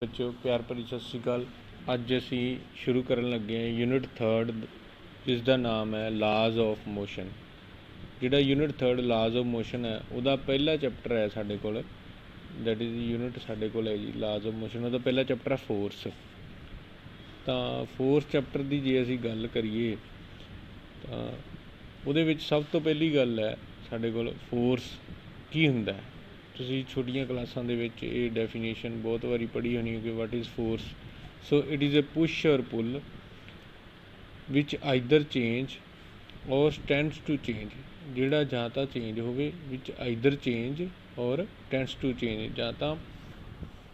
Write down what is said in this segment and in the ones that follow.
ਬੱਚਿਓ ਪਿਆਰ ਭਰੀ ਸਤਿ ਸ਼੍ਰੀ ਅਕਾਲ। ਅੱਜ ਅਸੀਂ ਸ਼ੁਰੂ ਕਰਨ ਲੱਗੇ ਹਾਂ ਯੂਨਿਟ 3 ਜਿਸ ਦਾ ਨਾਮ ਹੈ ਲਾਜ਼ ਆਫ ਮੋਸ਼ਨ। ਜਿਹੜਾ ਯੂਨਿਟ 3 ਲਾਜ਼ ਆਫ ਮੋਸ਼ਨ ਹੈ ਉਹਦਾ ਪਹਿਲਾ ਚੈਪਟਰ ਹੈ ਸਾਡੇ ਕੋਲ, ਦੈਟ ਇਜ਼ ਯੂਨਿਟ ਸਾਡੇ ਕੋਲ ਹੈ ਜੀ ਲਾਜ਼ ਆਫ ਮੋਸ਼ਨ। ਉਹਦਾ ਪਹਿਲਾ ਚੈਪਟਰ ਹੈ ਫੋਰਸ। ਤਾਂ ਫੋਰਸ ਚੈਪਟਰ ਦੀ ਜੇ ਅਸੀਂ ਗੱਲ ਕਰੀਏ ਤਾਂ ਉਹਦੇ ਵਿੱਚ ਸਭ ਤੋਂ ਪਹਿਲੀ ਗੱਲ ਹੈ ਸਾਡੇ ਕੋਲ ਫੋਰਸ ਕੀ ਹੁੰਦਾ ਹੈ। ਤੁਸੀਂ ਛੋਟੀਆਂ ਕਲਾਸਾਂ ਦੇ ਵਿੱਚ ਇਹ ਡੈਫੀਨੇਸ਼ਨ ਬਹੁਤ ਵਾਰੀ ਪੜ੍ਹੀ ਹੋਣੀ ਹੈ ਕਿ what is force. So it is a push or pull which either change ਔਰ ਟੈਂਡਸ ਟੂ ਚੇਂਜ। ਜਿਹੜਾ ਜਾਂ ਤਾਂ ਚੇਂਜ ਹੋਵੇ, ਵਿਚ ਆਈਦਰ ਚੇਂਜ ਔਰ ਟੈਂਡਸ ਟੂ ਚੇਂਜ। ਜਾਂ ਤਾਂ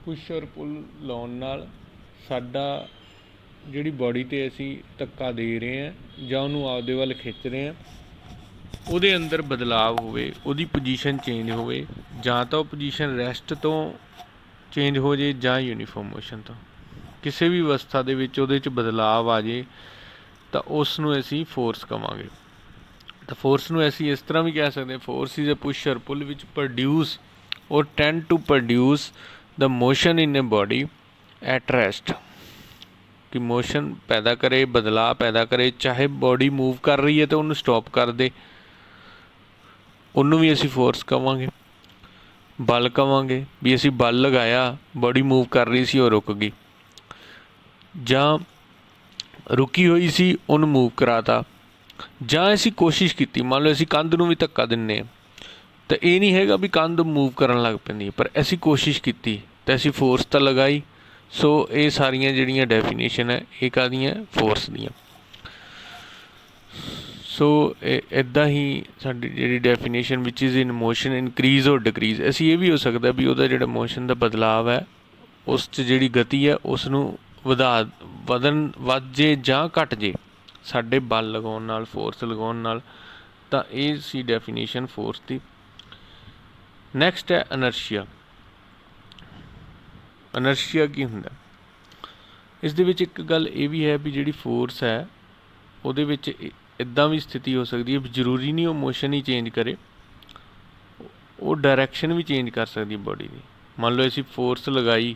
ਪੁਸ਼ ਔਰ ਪੁੱਲ ਲਾਉਣ ਨਾਲ ਸਾਡਾ ਜਿਹੜੀ ਬਾਡੀ 'ਤੇ ਅਸੀਂ ਧੱਕਾ ਦੇ ਰਹੇ ਹਾਂ ਜਾਂ ਉਹਨੂੰ ਆਪਦੇ ਵੱਲ ਖਿੱਚ ਰਹੇ ਹਾਂ, ਉਹਦੇ ਅੰਦਰ ਬਦਲਾਵ ਹੋਵੇ, ਉਹਦੀ ਪੋਜੀਸ਼ਨ ਚੇਂਜ ਹੋਵੇ। ਜਾਂ ਤਾਂ ਉਹ ਪੋਜੀਸ਼ਨ ਰੈਸਟ ਤੋਂ ਚੇਂਜ ਹੋ ਜੇ ਜਾਂ ਯੂਨੀਫਾਰਮ ਮੋਸ਼ਨ ਤੋਂ। ਕਿਸੇ ਵੀ ਅਵਸਥਾ ਦੇ ਵਿੱਚ ਉਹਦੇ 'ਚ ਬਦਲਾਵ ਆ ਜੇ ਤਾਂ ਉਸ ਨੂੰ ਅਸੀਂ ਫੋਰਸ ਕਹਾਂਗੇ। ਤਾਂ ਫੋਰਸ ਨੂੰ ਅਸੀਂ ਇਸ ਤਰ੍ਹਾਂ ਵੀ ਕਹਿ ਸਕਦੇ ਹਾਂ, force is a push or pull which produce or tend to produce the motion in a body at rest. ਕਿ ਮੋਸ਼ਨ ਪੈਦਾ ਕਰੇ, ਬਦਲਾਅ ਪੈਦਾ ਕਰੇ, ਚਾਹੇ ਬਾਡੀ ਮੂਵ ਕਰ ਰਹੀ ਹੈ ਤਾਂ ਉਹਨੂੰ ਸਟੋਪ ਕਰ ਦੇ, ਉਹਨੂੰ ਵੀ ਅਸੀਂ ਫੋਰਸ ਕਹਾਂਗੇ। ਬਲ ਕਹਾਂਗੇ ਵੀ ਅਸੀਂ ਬਲ ਲਗਾਇਆ, ਬਾਡੀ ਮੂਵ ਕਰ ਰਹੀ ਸੀ ਉਹ ਰੁਕ ਗਈ, ਜਾਂ ਰੁਕੀ ਹੋਈ ਸੀ ਉਹਨੂੰ ਮੂਵ ਕਰਾਤਾ, ਜਾਂ ਅਸੀਂ ਕੋਸ਼ਿਸ਼ ਕੀਤੀ। ਮੰਨ ਲਓ ਅਸੀਂ ਕੰਧ ਨੂੰ ਵੀ ਧੱਕਾ ਦਿੰਦੇ ਹਾਂ ਤਾਂ ਇਹ ਨਹੀਂ ਹੈਗਾ ਵੀ ਕੰਧ ਮੂਵ ਕਰਨ ਲੱਗ ਪੈਂਦੀ ਹੈ, ਪਰ ਅਸੀਂ ਕੋਸ਼ਿਸ਼ ਕੀਤੀ ਤਾਂ ਅਸੀਂ ਫੋਰਸ ਤਾਂ ਲਗਾਈ। ਸੋ ਇਹ ਸਾਰੀਆਂ ਜਿਹੜੀਆਂ ਡੈਫੀਨੇਸ਼ਨ ਹੈ ਇਹ ਕਾਹਦੀਆਂ, ਫੋਰਸ ਦੀਆਂ। ਸੋ ਇੱਦਾਂ ਹੀ ਸਾਡੀ ਜਿਹੜੀ definition which is in motion increase ਔਰ ਡਿਕਰੀਜ਼। ਅਸੀਂ ਇਹ ਵੀ ਹੋ ਸਕਦਾ ਵੀ ਉਹਦਾ ਜਿਹੜਾ ਮੋਸ਼ਨ ਦਾ ਬਦਲਾਵ ਹੈ ਉਸ 'ਚ ਜਿਹੜੀ ਗਤੀ ਹੈ ਉਸ ਨੂੰ ਵੱਧ ਜੇ ਜਾਂ ਘੱਟ ਜੇ ਸਾਡੇ ਬਲ ਲਗਾਉਣ ਨਾਲ, ਫੋਰਸ ਲਗਾਉਣ ਨਾਲ। ਤਾਂ ਇਹ ਸੀ ਡੈਫੀਨੇਸ਼ਨ ਫੋਰਸ ਦੀ। ਨੈਕਸਟ ਹੈ ਇਨਰਸ਼ੀਆ। ਇਨਰਸ਼ੀਆ ਕੀ ਹੁੰਦਾ? ਇਸ ਦੇ ਵਿੱਚ ਇੱਕ ਗੱਲ ਇਹ ਵੀ ਹੈ ਵੀ ਜਿਹੜੀ ਫੋਰਸ ਹੈ ਉਹਦੇ ਵਿੱਚ ਇੱਦਾਂ ਵੀ ਸਥਿਤੀ ਹੋ ਸਕਦੀ ਹੈ ਵੀ ਜ਼ਰੂਰੀ ਨਹੀਂ ਉਹ ਮੋਸ਼ਨ ਹੀ ਚੇਂਜ ਕਰੇ, ਉਹ ਡਾਇਰੈਕਸ਼ਨ ਵੀ ਚੇਂਜ ਕਰ ਸਕਦੀ ਬਾਡੀ ਦੀ। ਮੰਨ ਲਓ ਅਸੀਂ ਫੋਰਸ ਲਗਾਈ,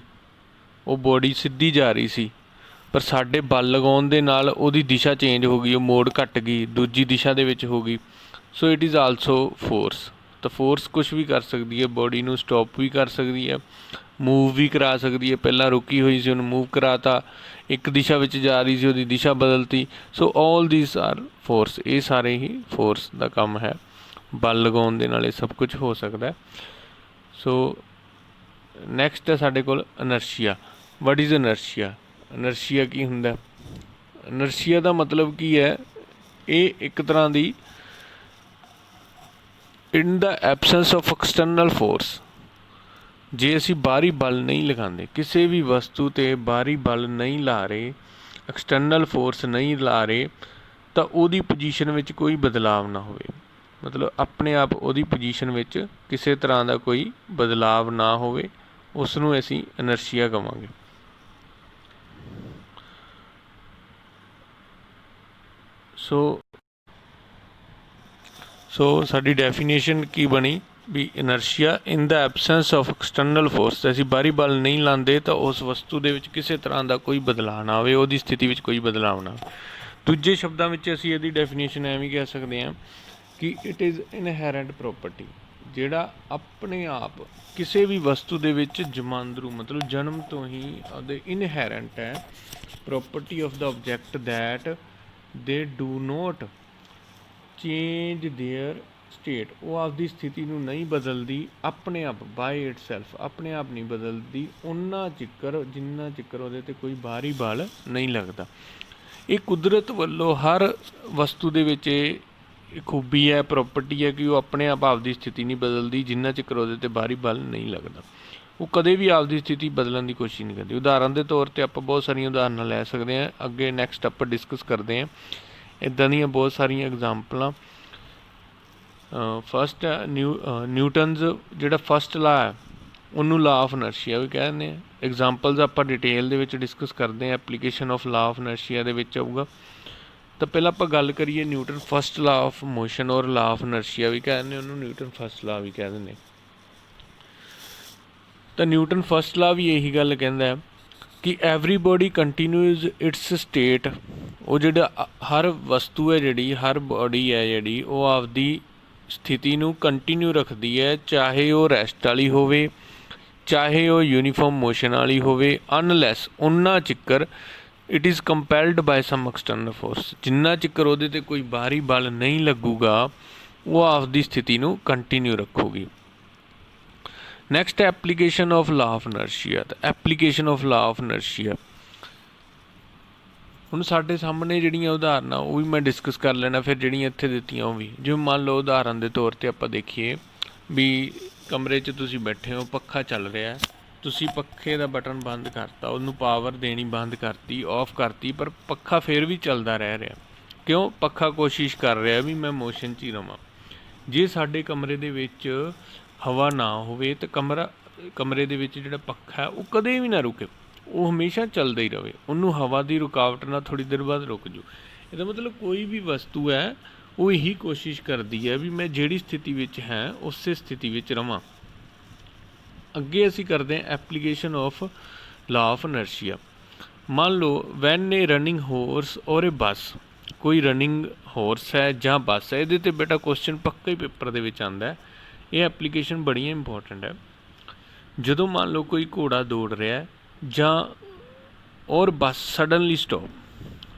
ਉਹ ਬਾਡੀ ਸਿੱਧੀ ਜਾ ਰਹੀ ਸੀ, ਪਰ ਸਾਡੇ ਬਲ ਲਗਾਉਣ ਦੇ ਨਾਲ ਉਹਦੀ ਦਿਸ਼ਾ ਚੇਂਜ ਹੋ ਗਈ, ਉਹ ਮੋੜ ਘੱਟ ਗਈ, ਦੂਜੀ ਦਿਸ਼ਾ ਦੇ ਵਿੱਚ ਹੋ ਗਈ। ਸੋ ਇਟ ਇਜ਼ ਆਲਸੋ ਫੋਰਸ। ਤਾਂ ਫੋਰਸ ਕੁਛ ਵੀ ਕਰ ਸਕਦੀ ਹੈ, ਬਾਡੀ ਨੂੰ ਸਟੋਪ ਵੀ ਕਰ ਸਕਦੀ ਹੈ, ਮੂਵ ਵੀ ਕਰਾ ਸਕਦੀ ਹੈ। ਪਹਿਲਾਂ ਰੁਕੀ ਹੋਈ ਸੀ ਉਹਨੂੰ ਮੂਵ ਕਰਾਤਾ, ਇੱਕ ਦਿਸ਼ਾ ਵਿੱਚ ਜਾ ਰਹੀ ਸੀ ਉਹਦੀ ਦਿਸ਼ਾ ਬਦਲਤੀ। ਸੋ ਆਲ ਦੀਸ ਆਰ ਫੋਰਸ। ਇਹ ਸਾਰੇ ਹੀ ਫੋਰਸ ਦਾ ਕੰਮ ਹੈ। ਬਲ ਲਗਾਉਣ ਦੇ ਨਾਲ ਇਹ ਸਭ ਕੁਝ ਹੋ ਸਕਦਾ। ਸੋ ਨੈਕਸਟ ਹੈ ਸਾਡੇ ਕੋਲ ਇਨਰਸ਼ੀਆ। What is ਇਨਰਸ਼ੀਆ? ਇਨਰਸ਼ੀਆ ਕੀ ਹੁੰਦਾ? ਇਨਰਸ਼ੀਆ ਦਾ ਮਤਲਬ ਕੀ ਹੈ? ਇਹ ਇੱਕ ਤਰ੍ਹਾਂ ਦੀ ਇਨ ਦਾ ਐਬਸੈਂਸ ਆਫ ਐਕਸਟਰਨਲ ਫੋਰਸ। ਜੇ ਅਸੀਂ ਬਾਹਰੀ ਬਲ ਨਹੀਂ ਲਗਾਉਂਦੇ, ਕਿਸੇ ਵੀ ਵਸਤੂ 'ਤੇ ਬਾਹਰੀ ਬਲ ਨਹੀਂ ਲਾ ਰਹੇ, ਐਕਸਟਰਨਲ ਫੋਰਸ ਨਹੀਂ ਲਾ ਰਹੇ, ਤਾਂ ਉਹਦੀ ਪੋਜੀਸ਼ਨ ਵਿੱਚ ਕੋਈ ਬਦਲਾਵ ਨਾ ਹੋਵੇ। ਮਤਲਬ ਆਪਣੇ ਆਪ ਉਹਦੀ ਪੋਜੀਸ਼ਨ ਵਿੱਚ ਕਿਸੇ ਤਰ੍ਹਾਂ ਦਾ ਕੋਈ ਬਦਲਾਵ ਨਾ ਹੋਵੇ, ਉਸ ਨੂੰ ਅਸੀਂ ਇਨਰਸ਼ੀਆ ਕਹਾਂਗੇ। ਸੋ ਸਾਡੀ ਡੈਫੀਨੇਸ਼ਨ ਕੀ ਬਣੀ ਵੀ ਇਨਰਸ਼ੀਆ ਇਨ ਦਾ ਐਬਸੈਂਸ ਆਫ ਐਕਸਟਰਨਲ ਫੋਰਸ। ਅਸੀਂ ਬਾਹਰੀ ਬਲ ਨਹੀਂ ਲਾਉਂਦੇ ਤਾਂ ਉਸ ਵਸਤੂ ਦੇ ਵਿੱਚ ਕਿਸੇ ਤਰ੍ਹਾਂ ਦਾ ਕੋਈ ਬਦਲਾਅ ਨਾ ਆਵੇ, ਉਹਦੀ ਸਥਿਤੀ ਵਿੱਚ ਕੋਈ ਬਦਲਾਅ ਨਾ ਆਵੇ। ਦੂਜੇ ਸ਼ਬਦਾਂ ਵਿੱਚ ਅਸੀਂ ਇਹਦੀ ਡੈਫੀਨੇਸ਼ਨ ਐਵੇਂ ਕਹਿ ਸਕਦੇ ਹਾਂ ਕਿ ਇਟ ਇਜ਼ ਇਨਹੈਰੈਂਟ ਪ੍ਰੋਪਰਟੀ। ਜਿਹੜਾ ਆਪਣੇ ਆਪ ਕਿਸੇ ਵੀ ਵਸਤੂ ਦੇ ਵਿੱਚ ਜਮਾਂਦਰੂ, ਮਤਲਬ ਜਨਮ ਤੋਂ ਹੀ ਉਹਦੇ ਇਨਹੈਰੈਂਟ ਹੈ, property of the object that ਦੇ do not change there state. ਉਹ ਆਪਦੀ ਸਥਿਤੀ ਨੂੰ ਨਹੀਂ ਬਦਲਦੀ ਆਪਣੇ ਆਪ, ਬਾਏ ਇਟ ਸੈਲਫ, ਆਪਣੇ ਆਪ ਨਹੀਂ ਬਦਲਦੀ ਉਹਨਾਂ ਚਿੱਕਰ ਜਿੰਨਾ ਚਿੱਕਰ ਉਹਦੇ 'ਤੇ ਕੋਈ ਬਾਹਰੀ ਬਲ ਨਹੀਂ ਲੱਗਦਾ। ਇਹ ਕੁਦਰਤ ਵੱਲੋਂ ਹਰ ਵਸਤੂ ਦੇ ਵਿੱਚ ਇਹ ਖੂਬੀ ਹੈ, ਪ੍ਰੋਪਰਟੀ ਹੈ ਕਿ ਉਹ ਆਪਣੇ ਆਪ ਆਪਦੀ ਸਥਿਤੀ ਨਹੀਂ ਬਦਲਦੀ ਜਿੰਨਾ ਚਿੱਕਰ ਉਹਦੇ 'ਤੇ ਬਾਹਰੀ ਬਲ ਨਹੀਂ ਲੱਗਦਾ। ਉਹ ਕਦੇ ਵੀ ਆਪਦੀ ਸਥਿਤੀ ਬਦਲਣ ਦੀ ਕੋਸ਼ਿਸ਼ ਨਹੀਂ ਕਰਦੀ। ਉਦਾਹਰਨ ਦੇ ਤੌਰ 'ਤੇ ਆਪਾਂ ਬਹੁਤ ਸਾਰੀਆਂ ਉਦਾਹਰਨਾਂ ਲੈ ਸਕਦੇ ਹਾਂ, ਅੱਗੇ ਨੈਕਸਟ ਆਪਾਂ ਡਿਸਕਸ ਕਰਦੇ ਹਾਂ। ਇੱਦਾਂ ਦੀਆਂ ਬਹੁਤ ਸਾਰੀਆਂ ਐਗਜ਼ਾਮਪਲਾਂ। ਫਸਟ ਨਿਊਟਨਜ਼ ਜਿਹੜਾ ਫਸਟ ਲਾ ਹੈ ਉਹਨੂੰ ਲਾ ਆਫ ਇਨਰਸ਼ੀਆ ਵੀ ਕਹਿ ਦਿੰਦੇ ਹਾਂ। ਐਗਜ਼ਾਮਪਲਸ ਆਪਾਂ ਡਿਟੇਲ ਦੇ ਵਿੱਚ ਡਿਸਕਸ ਕਰਦੇ ਹਾਂ, ਐਪਲੀਕੇਸ਼ਨ ਆਫ ਲਾ ਆਫ ਇਨਰਸ਼ੀਆ ਦੇ ਵਿੱਚ ਆਊਗਾ। ਤਾਂ ਪਹਿਲਾਂ ਆਪਾਂ ਗੱਲ ਕਰੀਏ ਨਿਊਟਨ ਫਸਟ ਲਾ ਆਫ ਮੋਸ਼ਨ ਔਰ ਲਾ ਆਫ ਇਨਰਸ਼ੀਆ ਵੀ ਕਹਿ ਦਿੰਦੇ, ਉਹਨੂੰ ਨਿਊਟਨ ਫਸਟ ਲਾ ਵੀ ਕਹਿ ਦਿੰਦੇ। ਤਾਂ ਨਿਊਟਨ ਫਸਟ ਲਾ ਵੀ ਇਹੀ ਗੱਲ ਕਹਿੰਦਾ कि एवरीबॉडी कंटिन्यूज इट्स स्टेट, वो जिहड़ा हर वस्तु है जिहड़ी हर बॉडी है जिहड़ी वो आपदी स्थिति नूं कंटिन्यू रखदी है, चाहे वो रैस्ट वाली होवे चाहे वो यूनीफॉर्म मोशन वाली होवे, अनलैस उन्ना चिक्कर it is compelled by some external force, जिन्ना चिक्कर ਉਹਦੇ ਤੇ कोई बाहरी बल नहीं लगूगा वो आपदी स्थिति नूं कंटिन्यू रखूगी। Next application of law of inertia. Application of law of inertia ਹੁਣ ਸਾਡੇ ਸਾਹਮਣੇ ਜਿਹੜੀਆਂ ਉਦਾਹਰਨਾਂ ਉਹ ਵੀ ਮੈਂ ਡਿਸਕਸ ਕਰ ਲੈਣਾ, ਫਿਰ ਜਿਹੜੀਆਂ ਇੱਥੇ ਦਿੱਤੀਆਂ ਉਹ ਵੀ। ਜਿਵੇਂ ਮੰਨ ਲਓ ਉਦਾਹਰਨ ਦੇ ਤੌਰ 'ਤੇ ਆਪਾਂ ਦੇਖੀਏ ਵੀ ਕਮਰੇ 'ਚ ਤੁਸੀਂ ਬੈਠੇ ਹੋ, ਪੱਖਾ ਚੱਲ ਰਿਹਾ, ਤੁਸੀਂ ਪੱਖੇ ਦਾ ਬਟਨ ਬੰਦ ਕਰਤਾ, ਉਹਨੂੰ ਪਾਵਰ ਦੇਣੀ ਬੰਦ ਕਰਤੀ, ਆਫ ਕਰਤੀ, ਪਰ ਪੱਖਾ ਫਿਰ ਵੀ ਚੱਲਦਾ ਰਹਿ ਰਿਹਾ। ਕਿਉਂ? ਪੱਖਾ ਕੋਸ਼ਿਸ਼ ਕਰ ਰਿਹਾ ਵੀ ਮੈਂ ਮੋਸ਼ਨ 'ਚ ਹੀ ਰਵਾਂ। ਜੇ ਸਾਡੇ ਕਮਰੇ ਦੇ ਵਿੱਚ ਹਵਾ ਨਾ ਹੋਵੇ ਤਾਂ ਕਮਰੇ ਦੇ ਵਿੱਚ ਜਿਹੜਾ ਪੱਖਾ ਉਹ ਕਦੇ ਵੀ ਨਾ ਰੁਕੇ, ਉਹ ਹਮੇਸ਼ਾ ਚੱਲਦਾ ਹੀ ਰਹੇ, ਉਹਨੂੰ ਹਵਾ ਦੀ ਰੁਕਾਵਟ ਨਾਲ ਥੋੜ੍ਹੀ ਦੇਰ ਬਾਅਦ ਰੁਕ ਜੂ। ਇਹਦਾ ਮਤਲਬ ਕੋਈ ਵੀ ਵਸਤੂ ਹੈ ਉਹ ਇਹੀ ਕੋਸ਼ਿਸ਼ ਕਰਦੀ ਹੈ ਵੀ ਮੈਂ ਜਿਹੜੀ ਸਥਿਤੀ ਵਿੱਚ ਹੈ ਉਸੇ ਸਥਿਤੀ ਵਿੱਚ ਰਵਾਂ। ਅੱਗੇ ਅਸੀਂ ਕਰਦੇ ਹਾਂ ਐਪਲੀਕੇਸ਼ਨ ਆਫ ਲਾ ਆਫ ਇਨਰਸ਼ੀਆ। ਮੰਨ ਲਓ ਵੈਨ ਏ ਰਨਿੰਗ ਹੋਰਸ ਔਰ ਏ ਬੱਸ, ਕੋਈ ਰਨਿੰਗ ਹੋਰਸ ਹੈ ਜਾਂ ਬੱਸ ਹੈ, ਇਹਦੇ 'ਤੇ ਬੇਟਾ ਕੁਐਸਚਨ ਪੱਕਾ ਹੀ ਪੇਪਰ ਦੇ ਵਿੱਚ ਆਉਂਦਾ। ਇਹ ਐਪਲੀਕੇਸ਼ਨ ਬੜੀਆਂ ਇੰਪੋਰਟੈਂਟ ਹੈ। ਜਦੋਂ ਮੰਨ ਲਓ ਕੋਈ ਘੋੜਾ ਦੌੜ ਰਿਹਾ ਜਾਂ ਔਰ ਬੱਸ ਸਡਨਲੀ ਸਟੋਪ,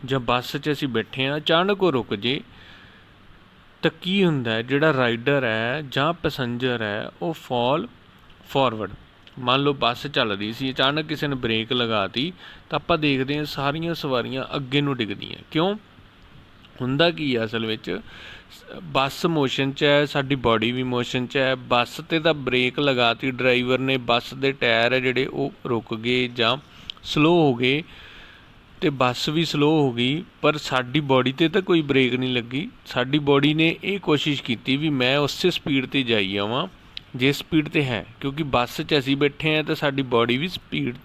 ਜਾਂ ਬੱਸ 'ਚ ਅਸੀਂ ਬੈਠੇ ਹਾਂ ਅਚਾਨਕ ਉਹ ਰੁਕ ਜੇ ਤਾਂ ਕੀ ਹੁੰਦਾ, ਜਿਹੜਾ ਰਾਈਡਰ ਹੈ ਜਾਂ ਪੈਸੰਜਰ ਹੈ ਉਹ ਫਾਲ ਫਾਰਵਰਡ। ਮੰਨ ਲਓ ਬੱਸ ਚੱਲ ਰਹੀ ਸੀ, ਅਚਾਨਕ ਕਿਸੇ ਨੇ ਬ੍ਰੇਕ ਲਗਾ ਤੀ ਤਾਂ ਆਪਾਂ ਦੇਖਦੇ ਹਾਂ ਸਾਰੀਆਂ ਸਵਾਰੀਆਂ ਅੱਗੇ ਨੂੰ ਡਿੱਗਦੀਆਂ। ਕਿਉਂ? ਹੁੰਦਾ ਕੀ ਹੈ ਅਸਲ ਵਿੱਚ, ਬੱਸ ਮੋਸ਼ਨ 'ਚ ਹੈ, ਸਾਡੀ ਬਾਡੀ ਵੀ ਮੋਸ਼ਨ 'ਚ ਹੈ। ਬੱਸ 'ਤੇ ਤਾਂ ਬ੍ਰੇਕ ਲਗਾਤੀ ਡਰਾਈਵਰ ਨੇ, ਬੱਸ ਦੇ ਟਾਇਰ ਹੈ ਜਿਹੜੇ ਉਹ ਰੁਕ ਗਏ ਜਾਂ ਸਲੋ ਹੋ ਗਏ ਅਤੇ ਬੱਸ ਵੀ ਸਲੋ ਹੋ ਗਈ, ਪਰ ਸਾਡੀ ਬਾਡੀ 'ਤੇ ਤਾਂ ਕੋਈ ਬ੍ਰੇਕ ਨਹੀਂ ਲੱਗੀ। ਸਾਡੀ ਬਾਡੀ ਨੇ ਇਹ ਕੋਸ਼ਿਸ਼ ਕੀਤੀ ਵੀ ਮੈਂ ਉਸੇ ਸਪੀਡ 'ਤੇ ਜਾਈ ਜਾਵਾਂ ਜਿਸ ਸਪੀਡ 'ਤੇ ਹੈ, ਕਿਉਂਕਿ ਬੱਸ 'ਚ ਅਸੀਂ ਬੈਠੇ ਹਾਂ ਤਾਂ ਸਾਡੀ ਬਾਡੀ ਵੀ ਸਪੀਡ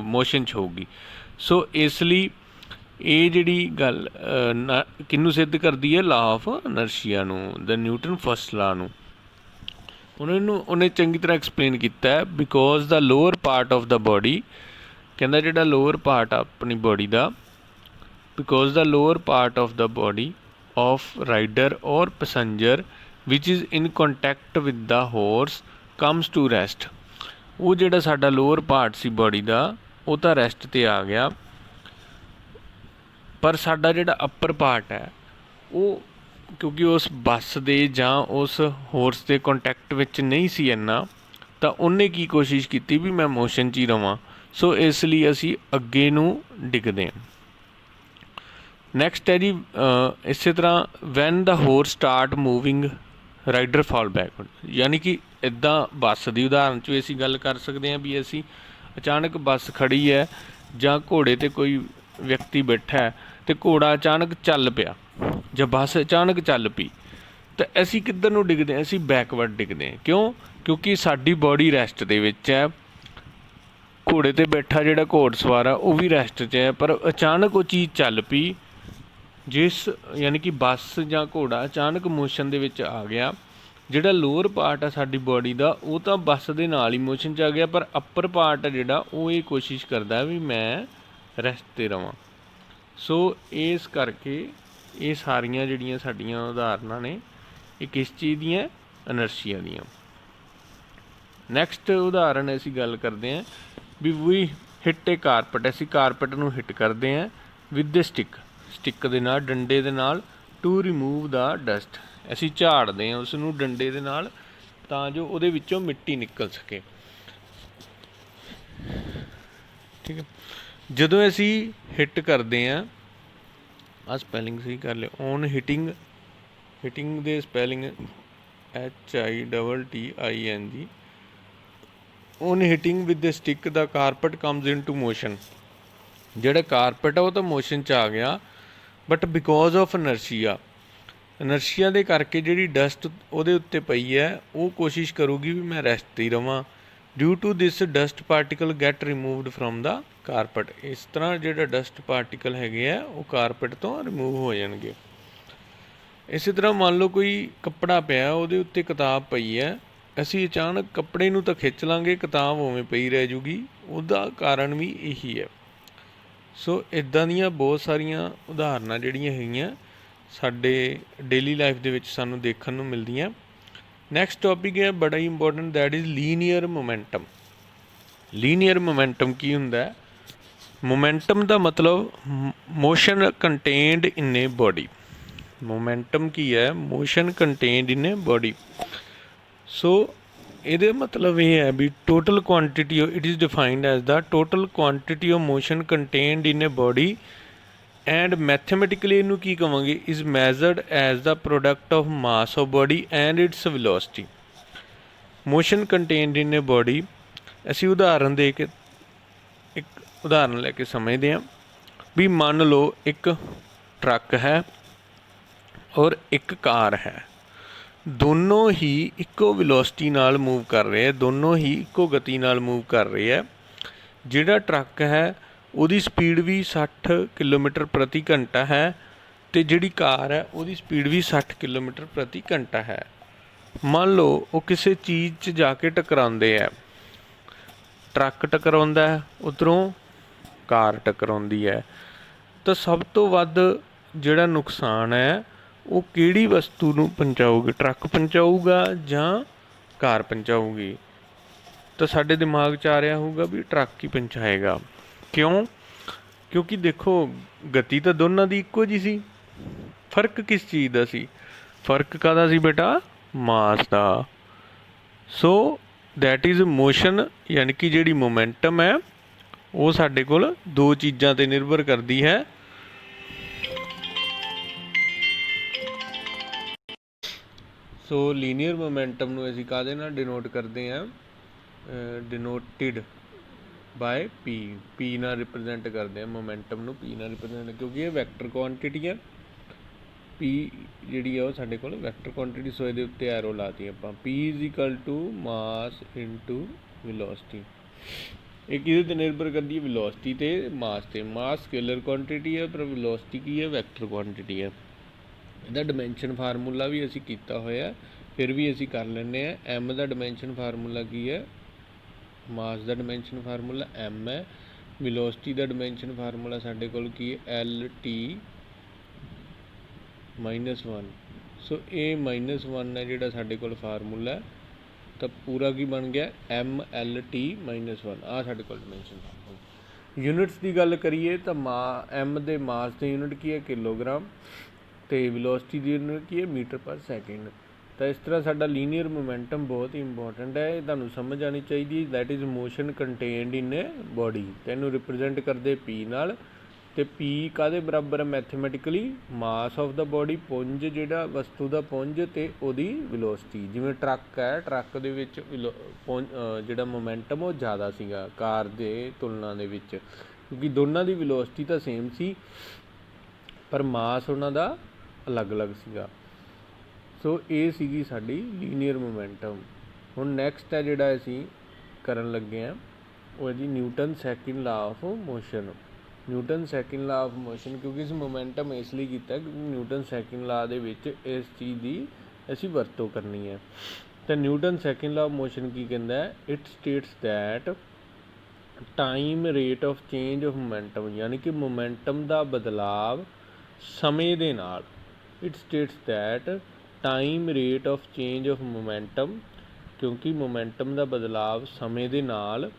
ਮੋਸ਼ਨ 'ਚ ਹੋਊਗੀ। ਸੋ ਇਸ ਲਈ ਇਹ ਜਿਹੜੀ ਗੱਲ ਕਿਹਨੂੰ ਸਿੱਧ ਕਰਦੀ ਹੈ? ਲਾ ਆਫ ਇਨਰਸ਼ੀਆ ਨੂੰ, ਦ ਨਿਊਟਨ ਫਸਟ ਲਾ ਨੂੰ। ਉਹਨੇ ਚੰਗੀ ਤਰ੍ਹਾਂ ਐਕਸਪਲੇਨ ਕੀਤਾ, because the lower part of the body, ਕਹਿੰਦਾ ਜਿਹੜਾ ਲੋਅਰ ਪਾਰਟ ਆ ਆਪਣੀ ਬੋਡੀ ਦਾ, because the lower part of the body of rider or passenger which is in contact with the horse comes to rest. ਉਹ ਜਿਹੜਾ ਸਾਡਾ lower part ਸੀ body ਦਾ ਉਹ ਤਾਂ ਰੈਸਟ 'ਤੇ ਆ ਗਿਆ, ਪਰ ਸਾਡਾ ਜਿਹੜਾ ਅੱਪਰ ਪਾਰਟ ਹੈ ਉਹ ਕਿਉਂਕਿ ਉਸ ਬੱਸ ਦੇ ਜਾਂ ਉਸ ਹੋਰਸ ਦੇ ਕੰਟੈਕਟ ਵਿੱਚ ਨਹੀਂ ਸੀ ਇੰਨਾ, ਤਾਂ ਉਹਨੇ ਕੀ ਕੋਸ਼ਿਸ਼ ਕੀਤੀ ਵੀ ਮੈਂ ਮੋਸ਼ਨ 'ਚ ਹੀ ਰਵਾਂ। ਸੋ ਇਸ ਲਈ ਅਸੀਂ ਅੱਗੇ ਨੂੰ ਡਿੱਗਦੇ ਹਾਂ। ਨੈਕਸਟ ਹੈ ਜੀ ਇਸੇ ਤਰ੍ਹਾਂ when the horse start moving rider fall backward, ਯਾਨੀ ਕਿ ਇੱਦਾਂ ਬੱਸ ਦੀ ਉਦਾਹਰਨ 'ਚ ਅਸੀਂ ਗੱਲ ਕਰ ਸਕਦੇ ਹਾਂ ਵੀ ਅਸੀਂ ਅਚਾਨਕ ਬੱਸ ਖੜ੍ਹੀ ਹੈ ਜਾਂ ਘੋੜੇ 'ਤੇ ਕੋਈ ਵਿਅਕਤੀ ਬੈਠਾ ਹੈ ਅਤੇ ਘੋੜਾ ਅਚਾਨਕ ਚੱਲ ਪਿਆ ਜਾਂ ਬੱਸ ਅਚਾਨਕ ਚੱਲ ਪਈ ਤਾਂ ਅਸੀਂ ਕਿੱਧਰ ਨੂੰ ਡਿੱਗਦੇ ਹਾਂ? ਅਸੀਂ ਬੈਕਵਰਡ ਡਿੱਗਦੇ ਹਾਂ। ਕਿਉਂ? ਕਿਉਂਕਿ ਸਾਡੀ ਬੋਡੀ ਰੈਸਟ ਦੇ ਵਿੱਚ ਹੈ, ਘੋੜੇ 'ਤੇ ਬੈਠਾ ਜਿਹੜਾ ਘੋੜ ਸਵਾਰ ਆ ਉਹ ਵੀ ਰੈਸਟ 'ਚ ਹੈ, ਪਰ ਅਚਾਨਕ ਉਹ ਚੀਜ਼ ਚੱਲ ਪਈ, ਜਿਸ ਯਾਨੀ ਕਿ ਬੱਸ ਜਾਂ ਘੋੜਾ ਅਚਾਨਕ ਮੋਸ਼ਨ ਦੇ ਵਿੱਚ ਆ ਗਿਆ। ਜਿਹੜਾ ਲੋਅਰ ਪਾਰਟ ਆ ਸਾਡੀ ਬੋਡੀ ਦਾ ਉਹ ਤਾਂ ਬੱਸ ਦੇ ਨਾਲ ਹੀ ਮੋਸ਼ਨ 'ਚ ਆ ਗਿਆ, ਪਰ ਅੱਪਰ ਪਾਰਟ ਆ ਜਿਹੜਾ ਉਹ ਇਹ ਕੋਸ਼ਿਸ਼ ਕਰਦਾ ਵੀ ਮੈਂ ਰੈਸਟ 'ਤੇ ਰਵਾਂ। ਸੋ ਇਸ ਕਰਕੇ ਇਹ ਸਾਰੀਆਂ ਜਿਹੜੀਆਂ ਸਾਡੀਆਂ ਉਦਾਹਰਨਾਂ ਨੇ ਇਹ ਕਿਸ ਚੀਜ਼ ਦੀਆਂ? ਇਨਰਸ਼ੀਆ ਦੀਆਂ। ਨੈਕਸਟ ਉਦਾਹਰਨ ਅਸੀਂ ਗੱਲ ਕਰਦੇ ਹਾਂ ਵੀ ਵੀ ਹਿੱਟ ਏ ਕਾਰਪਟ, ਅਸੀਂ ਕਾਰਪਟ ਨੂੰ ਹਿੱਟ ਕਰਦੇ ਹਾਂ ਵਿਦ ਦ ਸਟਿੱਕ ਦੇ ਨਾਲ, ਡੰਡੇ ਦੇ ਨਾਲ, ਟੂ ਰਿਮੂਵ ਦਾ ਡਸਟ, ਅਸੀਂ ਝਾੜਦੇ ਹਾਂ ਉਸ ਨੂੰ ਡੰਡੇ ਦੇ ਨਾਲ ਤਾਂ ਜੋ ਉਹਦੇ ਵਿੱਚੋਂ ਮਿੱਟੀ ਨਿਕਲ ਸਕੇ। ਠੀਕ ਹੈ, ਜਦੋਂ ਅਸੀਂ ਹਿੱਟ ਕਰਦੇ ਹਾਂ, ਆਹ ਸਪੈਲਿੰਗ ਸਹੀ ਕਰ ਲਿਓ, ਔਨ ਹਿਟਿੰਗ ਦੇ spelling HITTING, on hitting with the stick the carpet comes in to motion, ਜਿਹੜਾ ਕਾਰਪਟ ਆ ਉਹ ਤਾਂ ਮੋਸ਼ਨ 'ਚ ਆ ਗਿਆ, ਬਟ ਬਿਕੋਜ਼ ਆਫ ਇਨਰਸ਼ੀਆ ਦੇ ਕਰਕੇ ਜਿਹੜੀ ਡਸਟ ਉਹਦੇ ਉੱਤੇ ਪਈ ਹੈ ਉਹ ਕੋਸ਼ਿਸ਼ ਕਰੂਗੀ ਵੀ ਮੈਂ ਰੈਸਟ 'ਤੇ ਹੀ ਰਵਾਂ। Due to this dust particle get removed from the carpet, ਇਸ ਤਰ੍ਹਾਂ ਜਿਹੜਾ ਡਸਟ ਪਾਰਟੀਕਲ ਹੈਗੇ ਆ ਉਹ ਕਾਰਪਟ ਤੋਂ ਰਿਮੂਵ ਹੋ ਜਾਣਗੇ। ਇਸੇ ਤਰ੍ਹਾਂ ਮੰਨ ਲਓ ਕੋਈ ਕੱਪੜਾ ਪਿਆ, ਉਹਦੇ ਉੱਤੇ ਕਿਤਾਬ ਪਈ ਹੈ, ਅਸੀਂ ਅਚਾਨਕ ਕੱਪੜੇ ਨੂੰ ਤਾਂ ਖਿੱਚ ਲਾਂਗੇ, ਕਿਤਾਬ ਉਵੇਂ ਪਈ ਰਹਿ ਜੂਗੀ, ਉਹਦਾ ਕਾਰਨ ਵੀ ਇਹੀ ਹੈ। ਸੋ ਇੱਦਾਂ ਦੀਆਂ ਬਹੁਤ ਸਾਰੀਆਂ ਉਦਾਹਰਨਾਂ ਜਿਹੜੀਆਂ ਹੈਗੀਆਂ ਸਾਡੇ ਡੇਲੀ ਲਾਈਫ ਦੇ ਵਿੱਚ ਸਾਨੂੰ ਦੇਖਣ ਨੂੰ ਮਿਲਦੀਆਂ। ਨੈਕਸਟ ਟੋਪਿਕ ਹੈ ਬੜਾ ਹੀ important, that is linear momentum. Linear momentum ਕੀ ਹੁੰਦਾ ਹੈ? ਮੋਮੈਂਟਮ ਦਾ ਮਤਲਬ motion contained in a body. Momentum ਕੀ ਹੈ? Motion contained in a body. So ਇਹਦੇ ਮਤਲਬ ਇਹ ਹੈ ਵੀ total quantity, it is defined as the total quantity of motion contained in a body and mathematically ਇਹਨੂੰ ਕੀ ਕਹਾਂਗੇ? Is measured as the product of mass of body and its velocity. Motion contained in a body, ਅਸੀਂ ਉਦਾਹਰਨ ਦੇ ਕੇ ਇੱਕ ਉਦਾਹਰਨ ਲੈ ਕੇ ਸਮਝਦੇ ਹਾਂ ਵੀ ਮੰਨ ਲਓ ਇੱਕ ਟਰੱਕ ਹੈ ਔਰ ਇੱਕ ਕਾਰ ਹੈ, ਦੋਨੋਂ ਹੀ ਇੱਕੋ ਵੈਲੋਸਿਟੀ ਨਾਲ ਮੂਵ ਕਰ ਰਹੇ ਹੈ, ਦੋਨੋਂ ਹੀ ਇੱਕੋ ਗਤੀ ਨਾਲ ਮੂਵ ਕਰ ਰਹੇ ਹੈ। ਜਿਹੜਾ ਟਰੱਕ ਹੈ ਉਹਦੀ ਸਪੀਡ ਵੀ 60 ਕਿਲੋਮੀਟਰ ਪ੍ਰਤੀ ਘੰਟਾ ਹੈ ਅਤੇ ਜਿਹੜੀ ਕਾਰ ਹੈ ਉਹਦੀ ਸਪੀਡ ਵੀ 60 ਕਿਲੋਮੀਟਰ ਪ੍ਰਤੀ ਘੰਟਾ ਹੈ। ਮੰਨ ਲਓ ਉਹ ਕਿਸੇ ਚੀਜ਼ 'ਚ ਜਾ ਕੇ ਟਕਰਾਉਂਦੇ ਹੈ, ਟਰੱਕ ਟਕਰਾਉਂਦਾ ਹੈ, ਉੱਧਰੋਂ ਕਾਰ ਟਕਰਾਉਂਦੀ ਹੈ, ਤਾਂ ਸਭ ਤੋਂ ਵੱਧ ਜਿਹੜਾ ਨੁਕਸਾਨ ਹੈ ਉਹ ਕਿਹੜੀ ਵਸਤੂ ਨੂੰ ਪਹੁੰਚਾਊਗੀ? ਟਰੱਕ ਪਹੁੰਚਾਊਗਾ ਜਾਂ ਕਾਰ ਪਹੁੰਚਾਊਗੀ? ਤਾਂ ਸਾਡੇ ਦਿਮਾਗ 'ਚ ਆ ਰਿਹਾ ਹੋਊਗਾ ਵੀ ਟਰੱਕ ਹੀ ਪਹੁੰਚਾਏਗਾ। ਕਿਉਂ? ਕਿਉਂਕਿ ਦੇਖੋ ਗਤੀ ਤਾਂ ਦੋਨਾਂ ਦੀ ਇੱਕੋ ਜਿਹੀ ਸੀ, ਫਰਕ ਕਿਸ ਚੀਜ਼ ਦਾ ਸੀ? ਫਰਕ ਕਾਹਦਾ ਸੀ ਬੇਟਾ? ਮਾਸ ਦਾ। ਸੋ ਦੈਟ ਇਜ਼ ਮੋਸ਼ਨ, ਯਾਨੀ ਕਿ ਜਿਹੜੀ ਮੋਮੈਂਟਮ ਹੈ ਉਹ ਸਾਡੇ ਕੋਲ ਦੋ ਚੀਜ਼ਾਂ 'ਤੇ ਨਿਰਭਰ ਕਰਦੀ ਹੈ। ਸੋ ਲੀਨੀਅਰ ਮੋਮੈਂਟਮ ਨੂੰ ਅਸੀਂ ਕਾਹਦੇ ਨਾਲ ਡਿਨੋਟ ਕਰਦੇ ਹਾਂ? ਡਿਨੋਟਿਡ ਬਾਏ ਪੀ ਨਾਲ ਰਿਪਰੈਜ਼ੈਂਟ ਕਰਦੇ ਹਾਂ ਮੋਮੈਂਟਮ ਨੂੰ, ਪੀ ਨਾਲ ਰਿਪਰੈਜ਼ੈਂਟ, ਕਿਉਂਕਿ ਇਹ ਵੈਕਟਰ ਕੁਆਂਟਿਟੀ ਹੈ। ਪੀ ਜਿਹੜੀ ਆ ਉਹ ਸਾਡੇ ਕੋਲ ਵੈਕਟਰ ਕੁਆਂਟਿਟੀ, ਸੋ ਇਹਦੇ ਉੱਤੇ ਐਰੋ ਲਾਤੀ ਆਪਾਂ। P is equal to mass into velocity. ਇਹ ਕਿਹਦੇ 'ਤੇ ਨਿਰਭਰ ਕਰਦੀ ਹੈ? ਵੈਲੋਸਿਟੀ ਅਤੇ ਮਾਸ 'ਤੇ। ਮਾਸ ਸਕੇਲਰ ਕੁਆਂਟਿਟੀ ਹੈ ਪਰ ਵੈਲੋਸਿਟੀ ਕੀ ਹੈ? ਵੈਕਟਰ ਕੁਆਂਟਿਟੀ ਹੈ। ਇਹਦਾ ਡਿਮੈਂਸ਼ਨ ਫਾਰਮੂਲਾ ਵੀ ਅਸੀਂ ਕੀਤਾ ਹੋਇਆ, ਫਿਰ ਵੀ ਅਸੀਂ ਕਰ ਲੈਂਦੇ ਹਾਂ। ਐਮ ਦਾ ਡਿਮੈਂਸ਼ਨ ਫਾਰਮੂਲਾ ਕੀ ਹੈ? ਮਾਸ ਦਾ ਡਿਮੈਂਸ਼ਨ ਫਾਰਮੂਲਾ ਐਮ ਹੈ। ਵੈਲੋਸਿਟੀ ਦਾ ਡਿਮੈਂਸ਼ਨ ਫਾਰਮੂਲਾ ਸਾਡੇ ਕੋਲ ਕੀ ਹੈ? L T -1। ਸੋ ਇਹ -1 ਹੈ ਜਿਹੜਾ ਸਾਡੇ ਕੋਲ ਫਾਰਮੂਲਾ, ਤਾਂ ਪੂਰਾ ਕੀ ਬਣ ਗਿਆ? M L T -1। ਆਹ ਸਾਡੇ ਕੋਲ ਡਿਮੈਂਸ਼ਨ ਫਾਰਮੂਲਾ। ਯੂਨਿਟਸ ਦੀ ਗੱਲ ਕਰੀਏ ਤਾਂ ਐਮ ਦੇ ਮਾਸ ਦੀ ਯੂਨਿਟ ਕੀ ਹੈ? ਕਿਲੋਗ੍ਰਾਮ, ਅਤੇ ਵੈਲੋਸਿਟੀ ਦੀ ਯੂਨਿਟ ਕੀ ਹੈ? Metre per second. ਤਾਂ ਇਸ ਤਰ੍ਹਾਂ ਸਾਡਾ ਲੀਨੀਅਰ ਮੋਮੈਂਟਮ ਬਹੁਤ ਹੀ ਇੰਪੋਰਟੈਂਟ ਹੈ, ਇਹ ਤੁਹਾਨੂੰ ਸਮਝ ਆਉਣੀ ਚਾਹੀਦੀ। That is motion contained in a body, ਅਤੇ ਇਹਨੂੰ ਰਿਪਰੈਜ਼ੈਂਟ ਕਰਦੇ ਪੀ ਨਾਲ। ਅਤੇ ਪੀ ਕਾਹਦੇ ਬਰਾਬਰ ਹੈ ਮੈਥਮੈਟਿਕਲੀ? ਮਾਸ ਆਫ ਦਾ ਬੋਡੀ, ਪੁੰਜ ਜਿਹੜਾ ਵਸਤੂ ਦਾ ਪੁੰਜ, ਅਤੇ ਉਹਦੀ ਵੈਲੋਸਿਟੀ। ਜਿਵੇਂ ਟਰੱਕ ਹੈ, ਟਰੱਕ ਦੇ ਵਿੱਚ ਜਿਹੜਾ ਮੋਮੈਂਟਮ ਉਹ ਜ਼ਿਆਦਾ ਸੀਗਾ ਕਾਰ ਦੇ ਤੁਲਨਾ ਦੇ ਵਿੱਚ, ਕਿਉਂਕਿ ਦੋਨਾਂ ਦੀ ਵੈਲੋਸਿਟੀ ਤਾਂ ਸੇਮ ਸੀ ਪਰ ਮਾਸ ਉਹਨਾਂ ਦਾ ਅਲੱਗ ਅਲੱਗ ਸੀਗਾ। ਸੋ ਇਹ ਸੀਗੀ ਸਾਡੀ ਲੀਨੀਅਰ ਮੋਮੈਂਟਮ। ਹੁਣ ਨੈਕਸਟ ਹੈ ਜਿਹੜਾ ਅਸੀਂ ਕਰਨ ਲੱਗੇ ਹਾਂ ਉਹ ਹੈ ਜੀ Newton second law of motion. Newton second law of motion, ਕਿਉਂਕਿ ਇਸ ਮੋਮੈਂਟਮ ਇਸ ਲਈ ਕੀਤਾ ਕਿਉਂਕਿ ਨਿਊਟਨ ਸੈਕਿੰਡ ਲਾ ਦੇ ਵਿੱਚ ਇਸ ਚੀਜ਼ ਦੀ ਅਸੀਂ ਵਰਤੋਂ ਕਰਨੀ ਹੈ। ਤਾਂ Newton second law of motion ਕੀ ਕਹਿੰਦਾ ਹੈ? It states that time rate of change of momentum, ਯਾਨੀ ਕਿ ਮੋਮੈਂਟਮ ਦਾ ਬਦਲਾਵ ਸਮੇਂ ਦੇ ਨਾਲ। It states that time rate of change of momentum, ਕਿਉਂਕਿ ਮੋਮੈਂਟਮ ਦਾ ਬਦਲਾਵ ਸਮੇਂ ਦੇ ਨਾਲ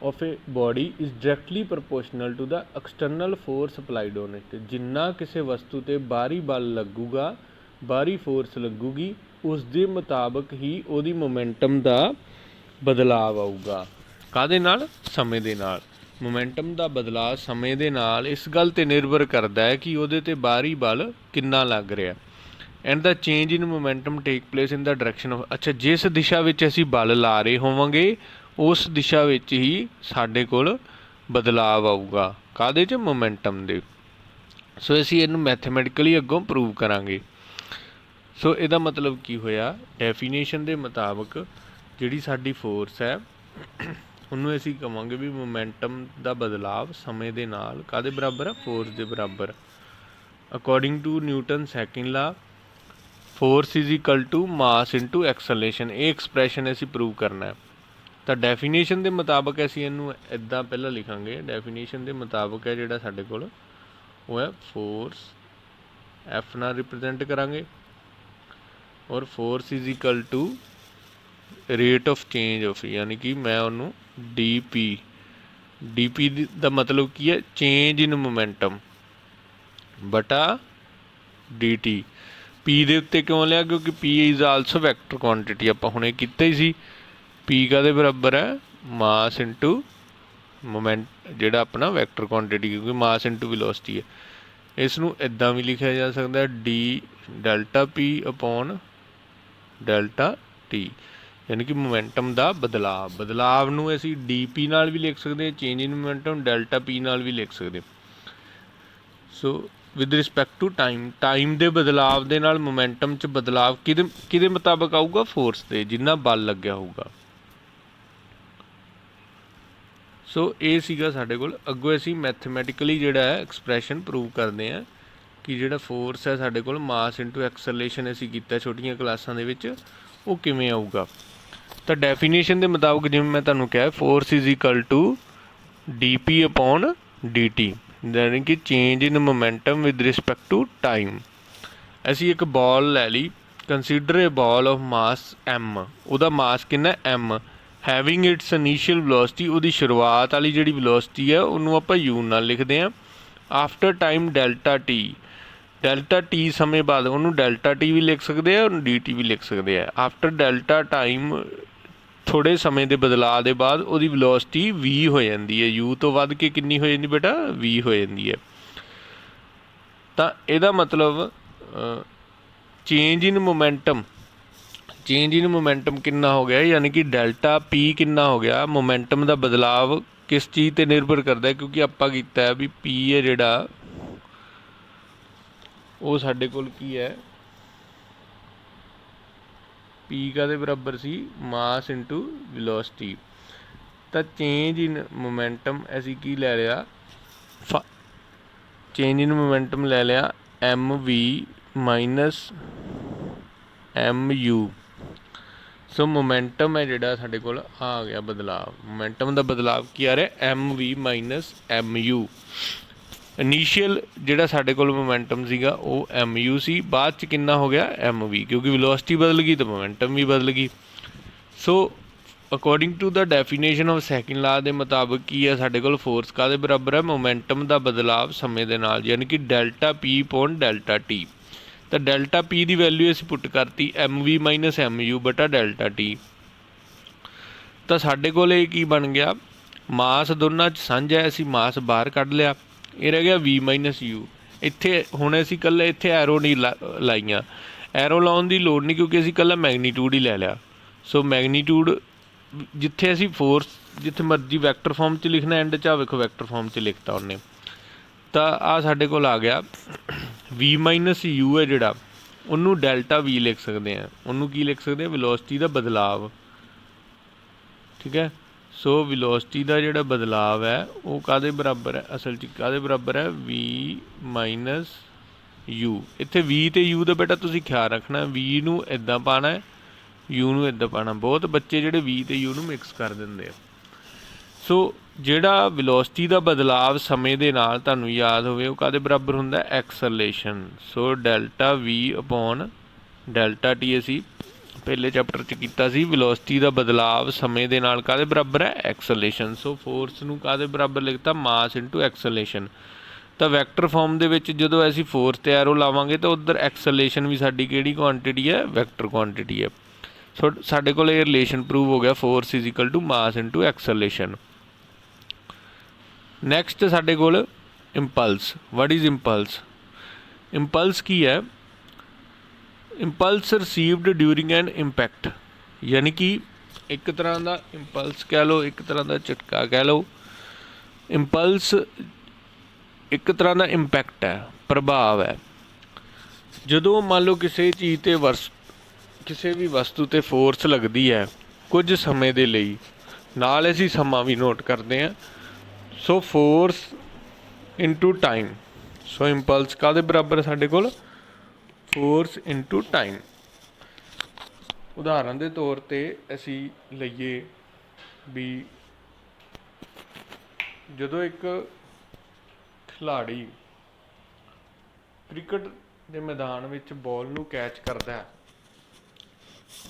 of a body is directly proportional to the external force applied on it. ਜਿੰਨਾ ਕਿਸੇ ਵਸਤੂ 'ਤੇ ਬਾਹਰੀ ਬਲ ਲੱਗੂਗਾ, ਬਾਹਰੀ ਫੋਰਸ ਲੱਗੂਗੀ, ਉਸ ਦੇ ਮੁਤਾਬਕ ਹੀ ਉਹਦੀ ਮੋਮੈਂਟਮ ਦਾ ਬਦਲਾਵ ਆਊਗਾ। ਕਾਹਦੇ ਨਾਲ? ਸਮੇਂ ਦੇ ਨਾਲ। ਮੋਮੈਂਟਮ ਦਾ ਬਦਲਾਅ ਸਮੇਂ ਦੇ ਨਾਲ ਇਸ ਗੱਲ 'ਤੇ ਨਿਰਭਰ ਕਰਦਾ ਹੈ ਕਿ ਉਹਦੇ 'ਤੇ ਬਾਹਰੀ ਬਲ ਕਿੰਨਾ ਲੱਗ ਰਿਹਾ। And the change in momentum take place in the direction of, ਅੱਛਾ ਜਿਸ ਦਿਸ਼ਾ ਵਿੱਚ ਅਸੀਂ ਬਲ ਲਾ ਰਹੇ ਹੋਵਾਂਗੇ ਉਸ ਦਿਸ਼ਾ ਵਿੱਚ ਹੀ ਸਾਡੇ ਕੋਲ ਬਦਲਾਵ ਆਊਗਾ। ਕਾਹਦੇ 'ਚ? ਮੋਮੈਂਟਮ ਦੇ। ਸੋ ਅਸੀਂ ਇਹਨੂੰ ਮੈਥਮੈਟਿਕਲੀ ਅੱਗੋਂ ਪ੍ਰੂਵ ਕਰਾਂਗੇ। ਸੋ ਇਹਦਾ ਮਤਲਬ ਕੀ ਹੋਇਆ? ਡੈਫੀਨੇਸ਼ਨ ਦੇ ਮੁਤਾਬਕ ਜਿਹੜੀ ਸਾਡੀ ਫੋਰਸ ਹੈ ਉਹਨੂੰ ਅਸੀਂ ਕਹਾਂਗੇ ਵੀ ਮੋਮੈਂਟਮ ਦਾ ਬਦਲਾਵ ਸਮੇਂ ਦੇ ਨਾਲ ਕਾਹਦੇ ਬਰਾਬਰ ਹੈ? ਫੋਰਸ ਦੇ ਬਰਾਬਰ। According to Newton second law, force is equal to mass into acceleration. ਇਹ ਐਕਸਪ੍ਰੈਸ਼ਨ ਅਸੀਂ ਪ੍ਰੂਵ ਕਰਨਾ ਹੈ। ਤਾਂ ਡੈਫੀਨੇਸ਼ਨ ਦੇ ਮੁਤਾਬਕ ਅਸੀਂ ਇਹਨੂੰ ਇੱਦਾਂ ਪਹਿਲਾਂ ਲਿਖਾਂਗੇ। ਡੈਫੀਨੇਸ਼ਨ ਦੇ ਮੁਤਾਬਕ ਹੈ ਜਿਹੜਾ ਸਾਡੇ ਕੋਲ ਉਹ ਹੈ ਫੋਰਸ ਐਫ ਨਾਲ ਰਿਪਰੈਜ਼ੈਂਟ ਕਰਾਂਗੇ ਔਰ force is equal to rate of change of, ਯਾਨੀ ਕਿ ਮੈਂ ਉਹਨੂੰ ਡੀ ਪੀ ਦਾ ਮਤਲਬ ਕੀ ਹੈ, ਚੇਂਜ ਇਨ ਮੋਮੈਂਟਮ ਬਟਾ ਡੀ ਟੀ। ਪੀ ਦੇ ਉੱਤੇ ਕਿਉਂ ਲਿਆ, ਕਿਉਂਕਿ p is also vector quantity, ਆਪਾਂ ਹੁਣੇ ਕੀਤਾ ਹੀ ਸੀ। ਪੀ ਕਾਹਦੇ ਬਰਾਬਰ ਹੈ, ਮਾਸ ਇੰਟੂ ਮੋਮੈਂਟ, ਜਿਹੜਾ ਆਪਣਾ ਵੈਕਟਰ ਕੁਆਂਟਿਟੀ, ਕਿਉਂਕਿ ਮਾਸ ਇੰਟੂ ਵੈਲੋਸਿਟੀ ਹੈ। ਇਸ ਨੂੰ ਇੱਦਾਂ ਵੀ ਲਿਖਿਆ ਜਾ ਸਕਦਾ D delta p upon delta T, ਯਾਨੀ ਕਿ ਮੋਮੈਂਟਮ ਦਾ ਬਦਲਾਵ ਨੂੰ ਅਸੀਂ ਡੀ ਪੀ ਨਾਲ ਵੀ ਲਿਖ ਸਕਦੇ ਹਾਂ, ਚੇਂਜ ਇਨ ਮੋਮੈਂਟਮ ਡੈਲਟਾ ਪੀ ਨਾਲ ਵੀ ਲਿਖ ਸਕਦੇ। ਸੋ ਵਿਦ ਰਿਸਪੈਕਟ ਟੂ ਟਾਈਮ ਦੇ ਬਦਲਾਵ ਦੇ ਨਾਲ ਮੋਮੈਂਟਮ 'ਚ ਬਦਲਾਵ ਕਿਹਦੇ ਮੁਤਾਬਕ ਆਊਗਾ, ਫੋਰਸ ਦੇ, ਜਿੰਨਾ ਬਲ ਲੱਗਿਆ ਹੋਊਗਾ। ਸੋ ਇਹ ਸੀਗਾ ਸਾਡੇ ਕੋਲ। ਅੱਗੋਂ ਅਸੀਂ ਮੈਥਮੈਟਿਕਲੀ ਜਿਹੜਾ ਹੈ ਐਕਸਪ੍ਰੈਸ਼ਨ ਪ੍ਰੂਵ ਕਰਦੇ ਹਾਂ ਕਿ ਜਿਹੜਾ ਫੋਰਸ ਹੈ ਸਾਡੇ ਕੋਲ ਮਾਸ ਇੰਟੂ ਐਕਸਲਰੇਸ਼ਨ ਅਸੀਂ ਕੀਤਾ ਛੋਟੀਆਂ ਕਲਾਸਾਂ ਦੇ ਵਿੱਚ, ਉਹ ਕਿਵੇਂ ਆਊਗਾ। ਤਾਂ ਡੈਫੀਨੇਸ਼ਨ ਦੇ ਮੁਤਾਬਕ ਜਿਵੇਂ ਮੈਂ ਤੁਹਾਨੂੰ ਕਿਹਾ, force is equal to D P upon D T, ਯਾਨੀ ਕਿ change in momentum with respect to time. ਅਸੀਂ ਇੱਕ ਬਾਲ ਲੈ ਲਈ, consider a ball of mass M, ਉਹਦਾ ਮਾਸ ਕਿੰਨਾ M, having its initial velocity, ਉਹਦੀ ਸ਼ੁਰੂਆਤ ਵਾਲੀ ਜਿਹੜੀ ਵੈਲੋਸਿਟੀ ਹੈ ਉਹਨੂੰ ਆਪਾਂ ਯੂ ਨਾਲ ਲਿਖਦੇ ਹਾਂ। ਆਫਟਰ ਟਾਈਮ ਡੈਲਟਾ ਟੀ ਸਮੇਂ ਬਾਅਦ, ਉਹਨੂੰ ਡੈਲਟਾ ਟੀ ਵੀ ਲਿਖ ਸਕਦੇ ਆ, ਉਹਨੂੰ ਡੀ ਟੀ ਵੀ ਲਿਖ ਸਕਦੇ ਆ। ਆਫਟਰ ਡੈਲਟਾ ਟਾਈਮ, ਥੋੜ੍ਹੇ ਸਮੇਂ ਦੇ ਬਦਲਾਅ ਦੇ ਬਾਅਦ ਉਹਦੀ ਵੈਲੋਸਿਟੀ ਵੀ ਹੋ ਜਾਂਦੀ ਹੈ, ਯੂ ਤੋਂ ਵੱਧ ਕੇ ਕਿੰਨੀ ਹੋ ਜਾਂਦੀ ਬੇਟਾ, ਵੀ ਹੋ ਜਾਂਦੀ ਹੈ। ਤਾਂ ਇਹਦਾ ਮਤਲਬ ਚੇਂਜ ਇਨ ਮੋਮੈਂਟਮ ਕਿੰਨਾ ਹੋ ਗਿਆ, ਯਾਨੀ ਕਿ ਡੈਲਟਾ ਪੀ ਕਿੰਨਾ ਹੋ ਗਿਆ। ਮੋਮੈਂਟਮ ਦਾ ਬਦਲਾਵ ਕਿਸ ਚੀਜ਼ 'ਤੇ ਨਿਰਭਰ ਕਰਦਾ, ਕਿਉਂਕਿ ਆਪਾਂ ਕੀਤਾ ਹੈ ਵੀ ਪੀ ਹੈ ਜਿਹੜਾ ਉਹ ਸਾਡੇ ਕੋਲ ਕੀ ਹੈ, ਪੀ ਕਾਹਦੇ ਬਰਾਬਰ ਸੀ, ਮਾਸ ਇੰਟੂ ਵੈਲੋਸਿਟੀ। ਤਾਂ ਚੇਂਜ ਇਨ ਮੋਮੈਂਟਮ ਅਸੀਂ ਕੀ ਲੈ ਲਿਆ, ਚੇਂਜ ਇਨ ਮੋਮੈਂਟਮ ਲੈ ਲਿਆ M v minus m you. So momentum ਹੈ ਜਿਹੜਾ ਸਾਡੇ ਕੋਲ ਆ ਗਿਆ ਬਦਲਾਵ, ਮੋਮੈਂਟਮ ਦਾ ਬਦਲਾਵ ਕੀ ਆ ਰਿਹਾ, M v minus m you. Initial ਜਿਹੜਾ ਸਾਡੇ ਕੋਲ ਮੋਮੈਂਟਮ ਸੀਗਾ ਉਹ ਐਮ ਯੂ ਸੀ, ਬਾਅਦ 'ਚ ਕਿੰਨਾ ਹੋ ਗਿਆ, ਐਮ ਵੀ, ਕਿਉਂਕਿ ਵੈਲੋਸਿਟੀ ਬਦਲ ਗਈ ਤਾਂ ਮੋਮੈਂਟਮ ਵੀ ਬਦਲ ਗਈ। So according to the definition of second law ਦੇ ਮੁਤਾਬਕ ਕੀ ਹੈ ਸਾਡੇ ਕੋਲ, ਫੋਰਸ ਕਾਹਦੇ ਬਰਾਬਰ ਹੈ, ਮੋਮੈਂਟਮ ਦਾ ਬਦਲਾਵ ਸਮੇਂ ਦੇ ਨਾਲ, ਯਾਨੀ ਕਿ delta p upon delta t. ਤਾਂ ਡੈਲਟਾ ਪੀ ਦੀ ਵੈਲਿਊ ਅਸੀਂ ਪੁੱਟ ਕਰਤੀ m v minus m u ਬਟਾ ਡੈਲਟਾ ਟੀ। ਤਾਂ ਸਾਡੇ ਕੋਲ ਇਹ ਕੀ ਬਣ ਗਿਆ, ਮਾਸ ਦੋਨਾਂ 'ਚ ਸਾਂਝਾ, ਅਸੀਂ ਮਾਸ ਬਾਹਰ ਕੱਢ ਲਿਆ, ਇਹ ਰਹਿ ਗਿਆ ਵੀ ਮਾਈਨਸ ਯੂ। ਇੱਥੇ ਹੁਣ ਅਸੀਂ ਇਕੱਲੇ ਇੱਥੇ ਐਰੋ ਨਹੀਂ ਲਾਈਆਂ, ਐਰੋ ਲਾਉਣ ਦੀ ਲੋੜ ਨਹੀਂ ਕਿਉਂਕਿ ਅਸੀਂ ਇਕੱਲਾ ਮੈਗਨੀਟਿਊਡ ਹੀ ਲੈ ਲਿਆ। ਸੋ ਮੈਗਨੀਟਿਊਡ ਜਿੱਥੇ ਅਸੀਂ ਫੋਰਸ ਜਿੱਥੇ ਮਰਜ਼ੀ ਵੈਕਟਰ ਫਾਰਮ 'ਚ ਲਿਖਣਾ, ਐਂਡ 'ਚ ਵੇਖੋ ਵੈਕਟਰ ਫਾਰਮ 'ਚ ਲਿਖਤਾ ਉਹਨੇ। ਤਾਂ ਆਹ ਸਾਡੇ ਕੋਲ ਆ ਗਿਆ ਵੀ ਮਾਈਨਸ ਯੂ ਹੈ ਜਿਹੜਾ, ਉਹਨੂੰ ਡੈਲਟਾ ਵੀ ਲਿਖ ਸਕਦੇ ਹਾਂ, ਉਹਨੂੰ ਕੀ ਲਿਖ ਸਕਦੇ ਹਾਂ, ਵੈਲੋਸਿਟੀ ਦਾ ਬਦਲਾਵ। ਠੀਕ ਹੈ, ਸੋ ਵੈਲੋਸਿਟੀ ਦਾ ਜਿਹੜਾ ਬਦਲਾਵ ਹੈ ਉਹ ਕਾਹਦੇ ਬਰਾਬਰ ਹੈ, ਅਸਲ 'ਚ ਕਾਹਦੇ ਬਰਾਬਰ ਹੈ, ਵੀ ਮਾਈਨਸ ਯੂ। ਇੱਥੇ ਵੀ ਅਤੇ ਯੂ ਦਾ ਬੇਟਾ ਤੁਸੀਂ ਖਿਆਲ ਰੱਖਣਾ, ਵੀ ਨੂੰ ਇੱਦਾਂ ਪਾਉਣਾ ਹੈ, ਯੂ ਨੂੰ ਇੱਦਾਂ ਪਾਉਣਾ। ਬਹੁਤ ਬੱਚੇ ਜਿਹੜੇ ਵੀ ਅਤੇ ਯੂ ਨੂੰ ਮਿਕਸ ਕਰ ਦਿੰਦੇ ਆ। ਸੋ ਜਿਹੜਾ ਵੈਲੋਸਿਟੀ ਦਾ ਬਦਲਾਵ ਸਮੇਂ ਦੇ ਨਾਲ ਤੁਹਾਨੂੰ ਯਾਦ ਹੋਵੇ ਉਹ ਕਾਹਦੇ ਬਰਾਬਰ ਹੁੰਦਾ, ਐਕਸਲਰੇਸ਼ਨ। ਸੋ ਡੈਲਟਾ ਵੀ ਅਪੋਨ ਡੈਲਟਾ ਟੀ ਅਸੀਂ ਪਹਿਲੇ ਚੈਪਟਰ 'ਚ ਕੀਤਾ ਸੀ। ਵੈਲੋਸਿਟੀ ਦਾ ਬਦਲਾਵ ਸਮੇਂ ਦੇ ਨਾਲ ਕਾਹਦੇ ਬਰਾਬਰ ਹੈ, ਐਕਸਲਰੇਸ਼ਨ। ਸੋ ਫੋਰਸ ਨੂੰ ਕਾਹਦੇ ਬਰਾਬਰ ਲਿਖਤਾ, ਮਾਸ ਇੰਟੂ ਐਕਸਲਰੇਸ਼ਨ। ਤਾਂ ਵੈਕਟਰ ਫਾਰਮ ਦੇ ਵਿੱਚ ਜਦੋਂ ਅਸੀਂ ਫੋਰਸ 'ਤੇ ਐਰੋ ਲਾਵਾਂਗੇ ਤਾਂ ਉੱਧਰ ਐਕਸਲਰੇਸ਼ਨ ਵੀ ਸਾਡੀ ਕਿਹੜੀ ਕੁਆਂਟਿਟੀ ਹੈ, ਵੈਕਟਰ ਕੁਆਂਟਿਟੀ ਹੈ। ਸੋ ਸਾਡੇ ਕੋਲ ਇਹ ਰਿਲੇਸ਼ਨ ਪ੍ਰੂਵ ਹੋ ਗਿਆ, force is equal to mass into acceleration. Next ਸਾਡੇ ਕੋਲ impulse. What is impulse? Impulse ਕੀ ਹੈ? Impulse received during an impact, ਯਾਨੀ ਕਿ ਇੱਕ ਤਰ੍ਹਾਂ ਦਾ ਇੰਪਲਸ ਕਹਿ ਲਓ, ਇੱਕ ਤਰ੍ਹਾਂ ਦਾ ਝਟਕਾ ਕਹਿ ਲਓ। ਇੰਪਲਸ ਇੱਕ ਤਰ੍ਹਾਂ ਦਾ ਇੰਪੈਕਟ ਹੈ, ਪ੍ਰਭਾਵ ਹੈ। ਜਦੋਂ ਮੰਨ ਲਓ ਕਿਸੇ ਚੀਜ਼ 'ਤੇ ਕਿਸੇ ਵੀ ਵਸਤੂ 'ਤੇ ਫੋਰਸ ਲੱਗਦੀ ਹੈ ਕੁਝ ਸਮੇਂ ਦੇ ਲਈ, ਨਾਲ ਅਸੀਂ ਸਮਾਂ ਵੀ ਨੋਟ ਕਰਦੇ ਹਾਂ। ਸੋ ਫੋਰਸ ਇੰਟੂ ਟਾਈਮ। ਸੋ ਇੰਪਲਸ ਕਾਹਦੇ ਬਰਾਬਰ ਸਾਡੇ ਕੋਲ, ਫੋਰਸ ਇੰਟੂ ਟਾਈਮ। ਉਦਾਹਰਨ ਦੇ ਤੌਰ 'ਤੇ ਅਸੀਂ ਲਈਏ ਵੀ ਜਦੋਂ ਇੱਕ ਖਿਲਾੜੀ ਕ੍ਰਿਕਟ ਦੇ ਮੈਦਾਨ ਵਿੱਚ ਬੋਲ ਨੂੰ ਕੈਚ ਕਰਦਾ ਹੈ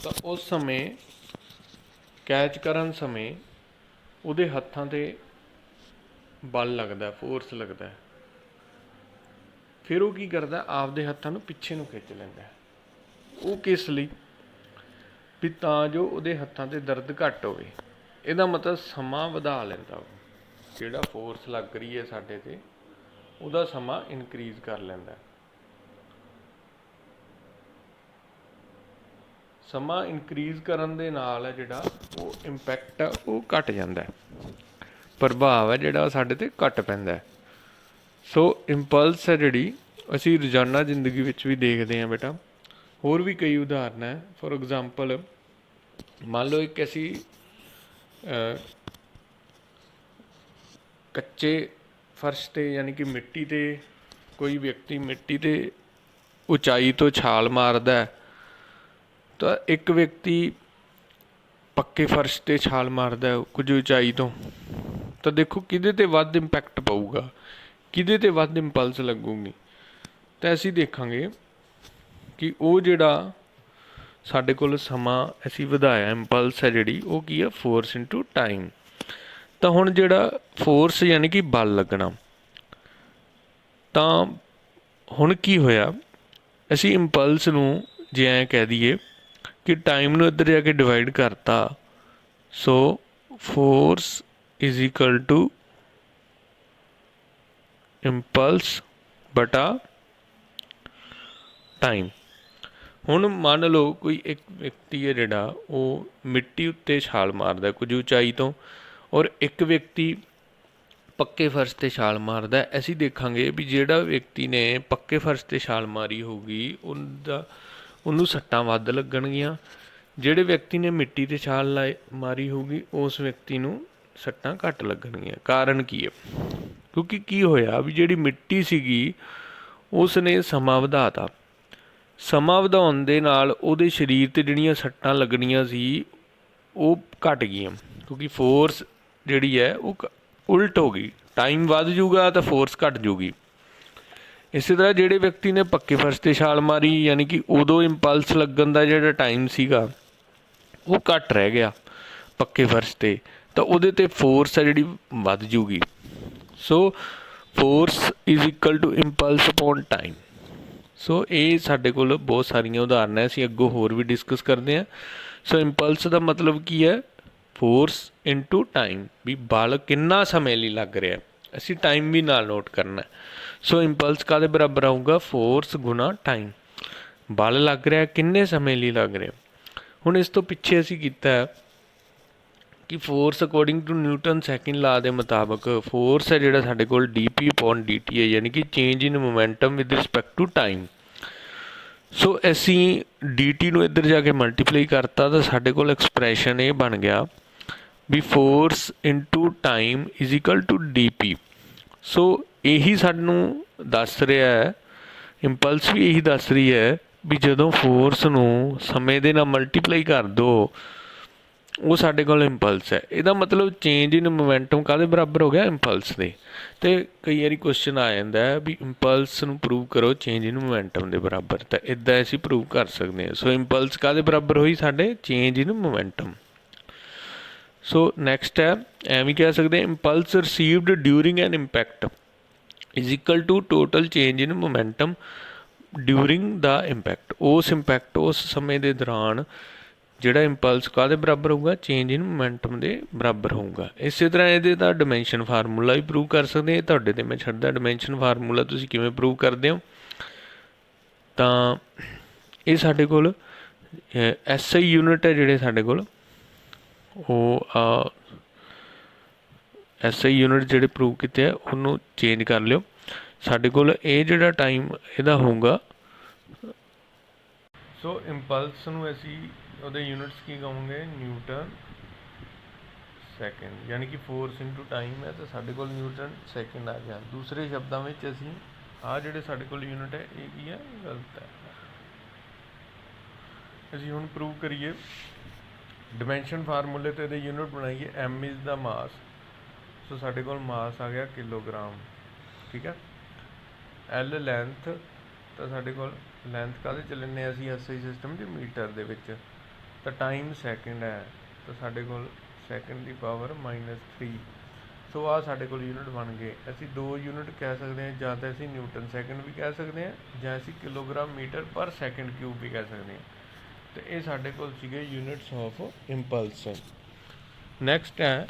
ਤਾਂ ਉਸ ਸਮੇਂ ਕੈਚ ਕਰਨ ਸਮੇਂ ਉਹਦੇ ਹੱਥਾਂ 'ਤੇ ਬਲ ਲੱਗਦਾ, ਫੋਰਸ ਲੱਗਦਾ। ਫਿਰ ਉਹ ਕੀ ਕਰਦਾ, ਆਪਦੇ ਹੱਥਾਂ ਨੂੰ ਪਿੱਛੇ ਨੂੰ ਖਿੱਚ ਲੈਂਦਾ। ਉਹ ਕਿਸ ਲਈ? ਵੀ ਤਾਂ ਜੋ ਉਹਦੇ ਹੱਥਾਂ 'ਤੇ ਦਰਦ ਘੱਟ ਹੋਵੇ। ਇਹਦਾ ਮਤਲਬ ਸਮਾਂ ਵਧਾ ਲੈਂਦਾ ਉਹ, ਜਿਹੜਾ ਫੋਰਸ ਲੱਗ ਰਹੀ ਹੈ ਸਾਡੇ 'ਤੇ ਉਹਦਾ ਸਮਾਂ ਇਨਕਰੀਜ਼ ਕਰ ਲੈਂਦਾ। ਸਮਾਂ ਇਨਕਰੀਜ਼ ਕਰਨ ਦੇ ਨਾਲ ਜਿਹੜਾ ਉਹ ਇੰਪੈਕਟ ਆ ਉਹ ਘੱਟ ਜਾਂਦਾ, ਪ੍ਰਭਾਵ ਹੈ ਜਿਹੜਾ ਉਹ ਸਾਡੇ 'ਤੇ ਘੱਟ ਪੈਂਦਾ। ਸੋ ਇੰਪਲਸ ਹੈ ਜਿਹੜੀ ਅਸੀਂ ਰੋਜ਼ਾਨਾ ਜ਼ਿੰਦਗੀ ਵਿੱਚ ਵੀ ਦੇਖਦੇ ਹਾਂ ਬੇਟਾ। ਹੋਰ ਵੀ ਕਈ ਉਦਾਹਰਨ ਹੈ। ਫੋਰ ਐਗਜ਼ਾਮਪਲ ਮੰਨ ਲਓ ਇੱਕ ਅਸੀਂ ਕੱਚੇ ਫਰਸ਼ 'ਤੇ ਯਾਨੀ ਕਿ ਮਿੱਟੀ 'ਤੇ ਕੋਈ ਵਿਅਕਤੀ ਮਿੱਟੀ 'ਤੇ ਉਚਾਈ ਤੋਂ ਛਾਲ ਮਾਰਦਾ ਤਾਂ ਇੱਕ ਵਿਅਕਤੀ ਪੱਕੇ ਫਰਸ਼ 'ਤੇ ਛਾਲ ਮਾਰਦਾ ਕੁਝ ਉਚਾਈ ਤੋਂ, ਤਾਂ ਦੇਖੋ ਕਿਹਦੇ 'ਤੇ ਵੱਧ ਇੰਪੈਕਟ ਪਊਗਾ, ਕਿਹਦੇ 'ਤੇ ਵੱਧ ਇੰਪਲਸ ਲੱਗੂਗੀ। ਤਾਂ ਅਸੀਂ ਦੇਖਾਂਗੇ ਕਿ ਉਹ ਜਿਹੜਾ ਸਾਡੇ ਕੋਲ ਸਮਾਂ ਅਸੀਂ ਵਧਾਇਆ, ਇੰਪਲਸ ਹੈ ਜਿਹੜੀ ਉਹ ਕੀ ਹੈ, ਫੋਰਸ ਇਨਟੂ ਟਾਈਮ। ਤਾਂ ਹੁਣ ਜਿਹੜਾ ਫੋਰਸ ਯਾਨੀ ਕਿ ਬਲ ਲੱਗਣਾ, ਤਾਂ ਹੁਣ ਕੀ ਹੋਇਆ, ਅਸੀਂ ਇੰਪਲਸ ਨੂੰ ਜੇ ਐਂ ਕਹਿ ਦਈਏ ਕਿ ਟਾਈਮ ਨੂੰ ਇੱਧਰ ਜਾ ਕੇ ਡਿਵਾਈਡ ਕਰਤਾ। So force is equal to impulse ਬਟਾ ਟਾਈਮ। ਹੁਣ ਮੰਨ ਲਓ ਕੋਈ ਇੱਕ ਵਿਅਕਤੀ ਹੈ ਜਿਹੜਾ ਉਹ ਮਿੱਟੀ ਉੱਤੇ ਛਾਲ ਮਾਰਦਾ ਕੁਝ ਉਚਾਈ ਤੋਂ, ਔਰ ਇੱਕ ਵਿਅਕਤੀ ਪੱਕੇ ਫਰਸ਼ 'ਤੇ ਛਾਲ ਮਾਰਦਾ। ਅਸੀਂ ਦੇਖਾਂਗੇ ਵੀ ਜਿਹੜਾ ਵਿਅਕਤੀ ਨੇ ਪੱਕੇ ਫਰਸ਼ 'ਤੇ ਛਾਲ ਮਾਰੀ ਹੋਊਗੀ ਉਹਨੂੰ ਸੱਟਾਂ ਵੱਧ ਲੱਗਣਗੀਆਂ। ਜਿਹੜੇ ਵਿਅਕਤੀ ਨੇ ਮਿੱਟੀ 'ਤੇ ਛਾਲ ਮਾਰੀ ਹੋਊਗੀ ਉਸ ਵਿਅਕਤੀ ਨੂੰ ਸੱਟਾਂ ਘੱਟ ਲੱਗਣਗੀਆਂ। ਕਾਰਨ ਕੀ ਹੈ? ਕਿਉਂਕਿ ਕੀ ਹੋਇਆ ਵੀ ਜਿਹੜੀ ਮਿੱਟੀ ਸੀਗੀ ਉਸ ਨੇ ਸਮਾਂ ਵਧਾ ਤਾ। ਸਮਾਂ ਵਧਾਉਣ ਦੇ ਨਾਲ ਉਹਦੇ ਸਰੀਰ 'ਤੇ ਜਿਹੜੀਆਂ ਸੱਟਾਂ ਲੱਗਣੀਆਂ ਸੀ ਉਹ ਘੱਟ ਗਈਆਂ, ਕਿਉਂਕਿ ਫੋਰਸ ਜਿਹੜੀ ਹੈ ਉਹ ਉਲਟ ਹੋ ਗਈ। ਟਾਈਮ ਵੱਧ ਜੂਗਾ ਤਾਂ ਫੋਰਸ ਘੱਟ ਜੂਗੀ। ਇਸੇ ਤਰ੍ਹਾਂ ਜਿਹੜੇ ਵਿਅਕਤੀ ਨੇ ਪੱਕੇ ਫਰਸ਼ 'ਤੇ ਛਾਲ ਮਾਰੀ ਯਾਨੀ ਕਿ ਉਦੋਂ ਇੰਪਲਸ ਲੱਗਣ ਦਾ ਜਿਹੜਾ ਟਾਈਮ ਸੀਗਾ ਉਹ ਘੱਟ ਰਹਿ ਗਿਆ ਪੱਕੇ ਫਰਸ਼ 'ਤੇ, ਤਾਂ ਉਹਦੇ 'ਤੇ ਫੋਰਸ ਹੈ ਜਿਹੜੀ ਵੱਧ ਜੂਗੀ। So force is equal to impulse upon time. So ਇਹ ਸਾਡੇ ਕੋਲ ਬਹੁਤ ਸਾਰੀਆਂ ਉਦਾਹਰਨਾਂ, ਅਸੀਂ ਅੱਗੋਂ ਹੋਰ ਵੀ ਡਿਸਕਸ ਕਰਦੇ ਹਾਂ। ਸੋ ਇੰਪਲਸ ਦਾ ਮਤਲਬ ਕੀ ਹੈ, ਫੋਰਸ ਇਨਟੂ ਟਾਈਮ, ਵੀ ਬਲ ਕਿੰਨਾ ਸਮੇਂ ਲਈ ਲੱਗ ਰਿਹਾ, ਅਸੀਂ ਟਾਈਮ ਵੀ ਨਾਲ ਨੋਟ ਕਰਨਾ। ਸੋ ਇੰਪਲਸ ਕਾਹਦੇ ਬਰਾਬਰ ਆਊਗਾ, ਫੋਰਸ ਗੁਣਾ ਟਾਈਮ। ਬਲ ਲੱਗ ਰਿਹਾ ਕਿੰਨੇ ਸਮੇਂ ਲਈ ਲੱਗ ਰਿਹਾ। ਹੁਣ ਇਸ ਤੋਂ ਪਿੱਛੇ ਅਸੀਂ ਕੀਤਾ ਕਿ force according to Newton second law ਦੇ ਮੁਤਾਬਕ ਫੋਰਸ ਹੈ ਜਿਹੜਾ ਸਾਡੇ ਕੋਲ ਡੀ.ਪੀ ਅਪੋਨ ਡੀ.ਟੀ ਹੈ, ਯਾਨੀ ਕਿ change in momentum with respect to time. So ਅਸੀਂ ਡੀ.ਟੀ ਨੂੰ ਇੱਧਰ ਜਾ ਕੇ ਮਲਟੀਪਲਾਈ ਕਰਤਾ ਤਾਂ ਸਾਡੇ ਕੋਲ ਐਕਸਪ੍ਰੈਸ਼ਨ ਇਹ ਬਣ ਗਿਆ ਵੀ force into time is equal to d p. So ਇਹੀ ਸਾਨੂੰ ਦੱਸ ਰਿਹਾ ਹੈ, ਇੰਪਲਸ ਵੀ ਇਹੀ ਦੱਸ ਰਹੀ ਹੈ ਵੀ ਜਦੋਂ ਫੋਰਸ ਨੂੰ ਸਮੇਂ ਦੇ ਨਾਲ ਮਲਟੀਪਲਾਈ ਕਰ ਦਿਓ ਉਹ ਸਾਡੇ ਕੋਲ ਇੰਪਲਸ ਹੈ। ਇਹਦਾ ਮਤਲਬ ਚੇਂਜ ਇਨ ਮੋਮੈਂਟਮ ਕਾਹਦੇ ਬਰਾਬਰ ਹੋ ਗਿਆ, ਇੰਪਲਸ ਦੇ। ਅਤੇ ਕਈ ਵਾਰੀ ਕੁਐਸਚਨ ਆ ਜਾਂਦਾ ਵੀ ਇੰਪਲਸ ਨੂੰ ਪ੍ਰੂਵ ਕਰੋ ਚੇਂਜ ਇਨ ਮੋਮੈਂਟਮ ਦੇ ਬਰਾਬਰ, ਤਾਂ ਇੱਦਾਂ ਅਸੀਂ ਪ੍ਰੂਵ ਕਰ ਸਕਦੇ ਹਾਂ। ਸੋ ਇੰਪਲਸ ਕਾਹਦੇ ਬਰਾਬਰ ਹੋਈ, ਸਾਡੇ change in momentum. So next ਹੈ, ਐਵੇਂ ਕਹਿ ਸਕਦੇ impulse received during an impact is equal to total change in momentum during the impact. ਉਸ ਇੰਪੈਕਟ ਉਸ ਸਮੇਂ ਦੇ ਦੌਰਾਨ ਜਿਹੜਾ ਇੰਪਲਸ ਕਾਹਦੇ ਬਰਾਬਰ ਹੋਊਗਾ, ਚੇਂਜ ਇਨ ਮੋਮੈਂਟਮ ਦੇ ਬਰਾਬਰ ਹੋਊਗਾ। ਇਸੇ ਤਰ੍ਹਾਂ ਇਹਦੇ ਦਾ ਡਿਮੈਂਸ਼ਨ ਫਾਰਮੂਲਾ ਵੀ ਪ੍ਰੂਵ ਕਰ ਸਕਦੇ ਹਾਂ। ਤੁਹਾਡੇ 'ਤੇ ਮੈਂ ਛੱਡਦਾ ਡਿਮੈਂਸ਼ਨ ਫਾਰਮੂਲਾ ਤੁਸੀਂ ਕਿਵੇਂ ਪ੍ਰੂਵ ਕਰਦੇ ਹੋ। ਤਾਂ ਇਹ ਸਾਡੇ ਕੋਲ SI ਯੂਨਿਟ ਹੈ ਜਿਹੜੇ ਸਾਡੇ ਕੋਲ ਉਹ SI ਯੂਨਿਟ ਜਿਹੜੇ ਪ੍ਰੂਵ ਕੀਤੇ ਆ ਉਹਨੂੰ ਚੇਂਜ ਕਰ ਲਿਓ। ਸਾਡੇ ਕੋਲ ਇਹ ਜਿਹੜਾ ਟਾਈਮ ਇਹਦਾ ਹੋਊਗਾ। ਸੋ ਇੰਪਲਸ ਨੂੰ ਅਸੀਂ ਉਹਦੇ ਯੂਨਿਟਸ ਕੀ ਕਹੋਗੇ, ਨਿਊਟਨ ਸੈਕਿੰਡ, ਯਾਨੀ ਕਿ ਫੋਰਸ ਇਨਟੂ ਟਾਈਮ ਹੈ ਤਾਂ ਸਾਡੇ ਕੋਲ ਨਿਊਟਨ ਸੈਕਿੰਡ ਆ ਗਿਆ। ਦੂਸਰੇ ਸ਼ਬਦਾਂ ਵਿੱਚ ਅਸੀਂ ਆਹ ਜਿਹੜੇ ਸਾਡੇ ਕੋਲ ਯੂਨਿਟ ਹੈ ਇਹ ਕੀ ਹੈ, ਗਲਤ ਹੈ। ਅਸੀਂ ਹੁਣ ਪ੍ਰੂਵ ਕਰੀਏ ਡਿਮੈਂਸ਼ਨ ਫਾਰਮੂਲੇ ਤੇ ਇਹਦੇ ਯੂਨਿਟ ਬਣਾਈਏ, m ਇਜ਼ ਦਾ ਮਾਸ। ਸੋ ਸਾਡੇ ਕੋਲ ਮਾਸ ਆ ਗਿਆ ਕਿਲੋਗ੍ਰਾਮ, ਠੀਕ ਹੈ। l ਲੈਂਥ, ਤਾਂ ਸਾਡੇ ਕੋਲ ਲੈਂਥ ਕਾਹਦੇ 'ਚ ਲੈਂਦੇ ਅਸੀਂ SI ਸਿਸਟਮ 'ਚ ਮੀਟਰ ਦੇ ਵਿੱਚ, ਤਾਂ ਟਾਈਮ ਸੈਕਿੰਡ ਹੈ, ਤਾਂ ਸਾਡੇ ਕੋਲ ਸੈਕਿੰਡ ਦੀ ਪਾਵਰ -3। ਸੋ ਆਹ ਸਾਡੇ ਕੋਲ ਯੂਨਿਟ ਬਣ ਗਏ। ਅਸੀਂ ਦੋ ਯੂਨਿਟ ਕਹਿ ਸਕਦੇ ਹਾਂ, ਜਾਂ ਤਾਂ ਅਸੀਂ ਨਿਊਟਨ ਸੈਕਿੰਡ ਵੀ ਕਹਿ ਸਕਦੇ ਹਾਂ, ਜਾਂ ਅਸੀਂ kilogram metre per second cube ਵੀ ਕਹਿ ਸਕਦੇ ਹਾਂ। ਅਤੇ ਇਹ ਸਾਡੇ ਕੋਲ ਸੀਗੇ ਯੂਨਿਟਸ ਆਫ ਇੰਪਲਸ। ਨੈਕਸਟ ਹੈ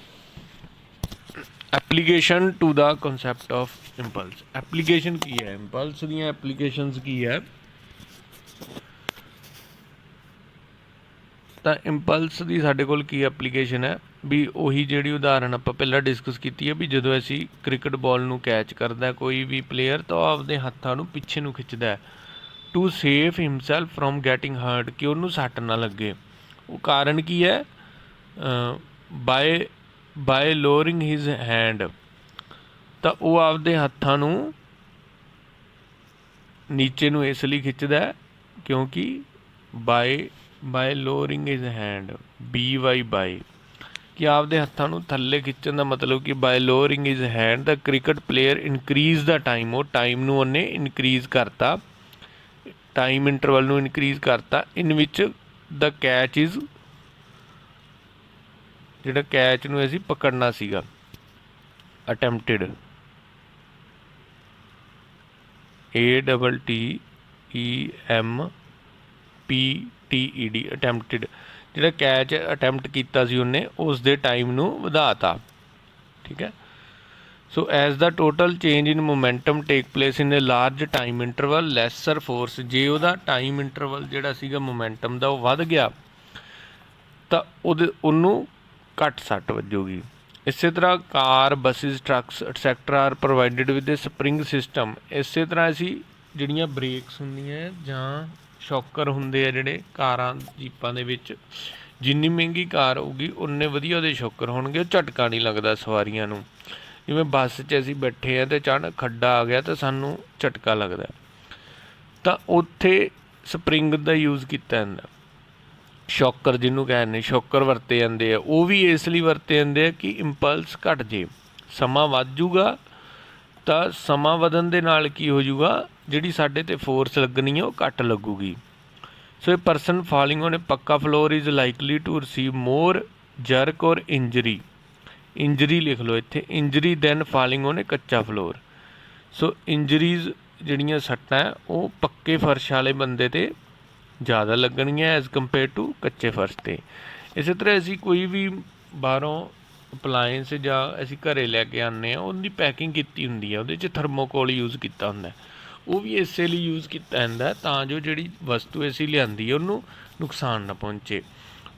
application to the concept of impulse. Application ਕੀ ਹੈ ਇੰਪਲਸ ਦੀਆਂ? ਐਪਲੀਕੇਸ਼ਨਸ ਕੀ ਹੈ? ਤਾਂ ਇੰਪਲਸ ਦੀ ਸਾਡੇ ਕੋਲ ਕੀ ਐਪਲੀਕੇਸ਼ਨ ਹੈ ਵੀ ਉਹੀ ਜਿਹੜੀ ਉਦਾਹਰਨ ਆਪਾਂ ਪਹਿਲਾਂ ਡਿਸਕਸ ਕੀਤੀ ਹੈ ਵੀ ਜਦੋਂ ਅਸੀਂ ਕ੍ਰਿਕਟ ਬਾਲ ਨੂੰ ਕੈਚ ਕਰਦਾ ਕੋਈ ਵੀ ਪਲੇਅਰ, ਤਾਂ ਉਹ ਆਪਦੇ ਹੱਥਾਂ ਨੂੰ ਪਿੱਛੇ ਨੂੰ ਖਿੱਚਦਾ to save himself from getting hurt, ਕਿ ਉਹਨੂੰ ਸੱਟ ਨਾ ਲੱਗੇ। ਉਹ ਕਾਰਨ ਕੀ ਹੈ? ਬਾਏ ਲੋਅਰਿੰਗ ਹਿਜ਼ ਹੈਂਡ, ਤਾਂ ਉਹ ਆਪਦੇ ਹੱਥਾਂ ਨੂੰ ਨੀਚੇ ਨੂੰ ਇਸ ਲਈ ਖਿੱਚਦਾ ਕਿਉਂਕਿ ਬਾਏ ਲੋਅਰਿੰਗ ਹਿਜ਼ ਹੈਂਡ, ਬਾਈ, ਕਿ ਆਪਦੇ ਹੱਥਾਂ ਨੂੰ ਥੱਲੇ ਖਿੱਚਣ ਦਾ ਮਤਲਬ ਕਿ ਬਾਏ ਲੋਅਰਿੰਗ ਹਿਜ਼ ਹੈਂਡ ਦਾ ਕ੍ਰਿਕਟ ਪਲੇਅਰ ਇਨਕਰੀਜ਼ ਦਾ ਟਾਈਮ, ਉਹ ਟਾਈਮ ਨੂੰ ਉਹਨੇ ਇਨਕਰੀਜ਼ ਕਰਤਾ, ਟਾਈਮ ਇੰਟਰਵਲ ਨੂੰ ਇਨਕਰੀਜ਼ ਕਰਤਾ ਇਨ ਵਿਚ ਦਾ ਕੈਚ ਇਜ਼, ਜਿਹੜਾ ਕੈਚ ਨੂੰ ਅਸੀਂ ਪਕੜਨਾ ਸੀਗਾ, ਅਟੈਂਪਟਿਡ, ATTEMPTED, ਅਟੈਂਪਟਿਡ, ਜਿਹੜਾ ਕੈਚ ਅਟੈਂਪਟ ਕੀਤਾ ਸੀ ਉਹਨੇ ਉਸ ਦੇ ਟਾਈਮ ਨੂੰ ਵਧਾਤਾ, ਠੀਕ ਹੈ। So as the total change in momentum take place in A large time interval lesser force, ਜੇ ਉਹਦਾ ਟਾਈਮ ਇੰਟਰਵਲ ਜਿਹੜਾ ਸੀਗਾ ਮੋਮੈਂਟਮ ਦਾ ਉਹ ਵੱਧ ਗਿਆ ਤਾਂ ਉਹਨੂੰ ਘੱਟ ਸੱਟ ਵੱਜੂਗੀ। ਇਸੇ ਤਰ੍ਹਾਂ car, buses, trucks etcetera are provided with a spring system. ਇਸੇ ਤਰ੍ਹਾਂ ਅਸੀਂ ਜਿਹੜੀਆਂ ਬ੍ਰੇਕਸ ਹੁੰਦੀਆਂ ਜਾਂ ਸ਼ੌਕਰ ਹੁੰਦੇ ਆ ਜਿਹੜੇ ਕਾਰਾਂ ਜੀਪਾਂ ਦੇ ਵਿੱਚ, ਜਿੰਨੀ ਮਹਿੰਗੀ ਕਾਰ ਹੋਊਗੀ ਉਨੇ ਵਧੀਆ ਉਹਦੇ ਸ਼ੌਕਰ ਹੋਣਗੇ, ਉਹ ਝਟਕਾ ਨਹੀਂ ਲੱਗਦਾ ਸਵਾਰੀਆਂ ਨੂੰ। ਜਿਵੇਂ ਬੱਸ 'ਚ ਅਸੀਂ ਬੈਠੇ ਹਾਂ ਅਤੇ ਅਚਾਨਕ ਖੱਡਾ ਆ ਗਿਆ ਤਾਂ ਸਾਨੂੰ ਝਟਕਾ ਲੱਗਦਾ, ਤਾਂ ਉੱਥੇ ਸਪਰਿੰਗ ਦਾ ਯੂਜ਼ ਕੀਤਾ ਜਾਂਦਾ। ਸ਼ੌਕਰ ਜਿਹਨੂੰ ਕਹਿੰਦੇ ਸ਼ੌਕਰ ਵਰਤੇ ਜਾਂਦੇ ਆ, ਉਹ ਵੀ ਇਸ ਲਈ ਵਰਤੇ ਜਾਂਦੇ ਆ ਕਿ ਇੰਪਲਸ ਘੱਟ ਜੇ। ਸਮਾਂ ਵੱਧ ਜੂਗਾ ਤਾਂ ਸਮਾਂ ਵਧਣ ਦੇ ਨਾਲ ਕੀ ਹੋ ਜੂਗਾ, ਜਿਹੜੀ ਸਾਡੇ 'ਤੇ ਫੋਰਸ ਲੱਗਣੀ ਆ ਉਹ ਘੱਟ ਲੱਗੂਗੀ। So a person falling on a pakka floor is likely to receive more jerk or injury, injury ਲਿਖ ਲਓ ਇੱਥੇ, injury than falling on a kachcha floor. So injuries ਜਿਹੜੀਆਂ ਸੱਟਾਂ ਉਹ ਪੱਕੇ ਫਰਸ਼ ਵਾਲੇ ਬੰਦੇ 'ਤੇ ਜ਼ਿਆਦਾ ਲੱਗਣਗੀਆਂ ਐਜ਼ ਕੰਪੇਅਰ ਟੂ ਕੱਚੇ ਫਰਸ਼ 'ਤੇ। ਇਸੇ ਤਰ੍ਹਾਂ ਅਸੀਂ ਕੋਈ ਵੀ ਬਾਹਰੋਂ ਅਪਲਾਇੰਸ ਜਾਂ ਅਸੀਂ ਘਰ ਲੈ ਕੇ ਆਉਂਦੇ ਹਾਂ, ਉਹਦੀ ਪੈਕਿੰਗ ਕੀਤੀ ਹੁੰਦੀ ਹੈ, ਉਹਦੇ 'ਚ ਥਰਮੋਕੋਲ ਯੂਜ਼ ਕੀਤਾ ਹੁੰਦਾ, ਉਹ ਵੀ ਇਸੇ ਲਈ ਯੂਜ਼ ਕੀਤਾ ਜਾਂਦਾ ਤਾਂ ਜੋ ਜਿਹੜੀ ਵਸਤੂ ਅਸੀਂ ਲਿਆਂਦੀ ਹੈ ਉਹਨੂੰ ਨੁਕਸਾਨ ਨਾ ਪਹੁੰਚੇ।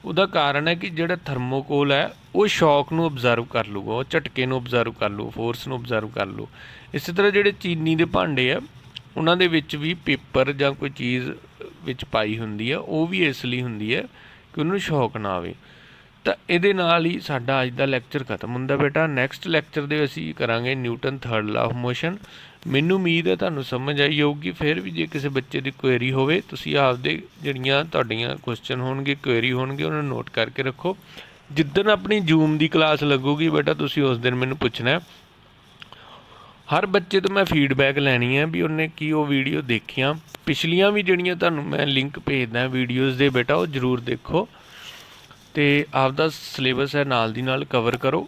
ਉਹਦਾ ਕਾਰਨ ਹੈ ਕਿ ਜਿਹੜਾ ਥਰਮੋਕੋਲ ਹੈ ਉਹ ਸ਼ੌਕ ਨੂੰ ਓਬਜ਼ਰਵ ਕਰ ਲੂਗਾ, ਉਹ ਝਟਕੇ ਨੂੰ ਓਬਜ਼ਰਵ ਕਰ ਲੂ, ਫੋਰਸ ਨੂੰ ਓਬਜ਼ਰਵ ਕਰ ਲੂ। ਇਸੇ ਤਰ੍ਹਾਂ ਜਿਹੜੇ ਚੀਨੀ ਦੇ ਭਾਂਡੇ ਆ ਉਹਨਾਂ ਦੇ ਵਿੱਚ ਵੀ ਪੇਪਰ ਜਾਂ ਕੋਈ ਚੀਜ਼ ਵਿੱਚ ਪਾਈ ਹੁੰਦੀ ਆ, ਉਹ ਵੀ ਇਸ ਲਈ ਹੁੰਦੀ ਹੈ ਕਿ ਉਹਨੂੰ ਸ਼ੌਕ ਨਾ ਆਵੇ। ਤਾਂ ਇਹਦੇ ਨਾਲ ਹੀ ਸਾਡਾ ਅੱਜ ਦਾ ਲੈਕਚਰ ਖਤਮ ਹੁੰਦਾ ਬੇਟਾ। ਨੈਕਸਟ ਲੈਕਚਰ ਦੇ ਅਸੀਂ ਕਰਾਂਗੇ ਨਿਊਟਨ ਥਰਡ ਲਾ ਆਫ ਮੋਸ਼ਨ। ਮੈਨੂੰ ਉਮੀਦ ਹੈ ਤੁਹਾਨੂੰ ਸਮਝ ਆਈ ਹੋਊਗੀ। ਫਿਰ ਵੀ ਜੇ ਕਿਸੇ ਬੱਚੇ ਦੀ ਕੁਐਰੀ ਹੋਵੇ, ਤੁਸੀਂ ਆਪਦੇ ਜਿਹੜੀਆਂ ਤੁਹਾਡੀਆਂ ਕੁਐਸਚਨ ਹੋਣਗੇ, ਕੁਐਰੀ ਹੋਣਗੇ, ਉਹਨਾਂ ਨੂੰ ਨੋਟ ਕਰਕੇ ਰੱਖੋ। ਜਿੱਦਣ ਆਪਣੀ ਜ਼ੂਮ ਦੀ ਕਲਾਸ ਲੱਗੂਗੀ ਬੇਟਾ, ਤੁਸੀਂ ਉਸ ਦਿਨ ਮੈਨੂੰ ਪੁੱਛਣਾ। ਹਰ ਬੱਚੇ ਤੋਂ ਮੈਂ ਫੀਡਬੈਕ ਲੈਣੀ ਹੈ ਵੀ ਉਹਨੇ ਕੀ ਉਹ ਵੀਡੀਓ ਦੇਖੀਆਂ। ਪਿਛਲੀਆਂ ਵੀ ਜਿਹੜੀਆਂ ਤੁਹਾਨੂੰ ਮੈਂ ਲਿੰਕ ਭੇਜਦਾ ਵੀਡੀਓਜ਼ ਦੇ ਬੇਟਾ, ਉਹ ਜ਼ਰੂਰ ਦੇਖੋ ਅਤੇ ਆਪਦਾ ਸਿਲੇਬਸ ਹੈ ਨਾਲ ਦੀ ਨਾਲ ਕਵਰ ਕਰੋ,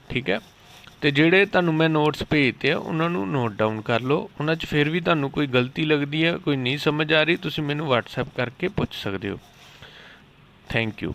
ਠੀਕ ਹੈ। ਅਤੇ ਜਿਹੜੇ ਤੁਹਾਨੂੰ ਮੈਂ ਨੋਟਸ ਭੇਜਦੇ ਆ ਉਹਨਾਂ ਨੂੰ ਨੋਟ ਡਾਊਨ ਕਰ ਲਓ। ਉਹਨਾਂ 'ਚ ਫਿਰ ਵੀ ਤੁਹਾਨੂੰ ਕੋਈ ਗਲਤੀ ਲੱਗਦੀ ਹੈ, ਕੋਈ ਨਹੀਂ ਸਮਝ ਆ ਰਹੀ, ਤੁਸੀਂ ਮੈਨੂੰ ਵਟਸਐਪ ਕਰਕੇ ਪੁੱਛ ਸਕਦੇ ਹੋ। Thank you.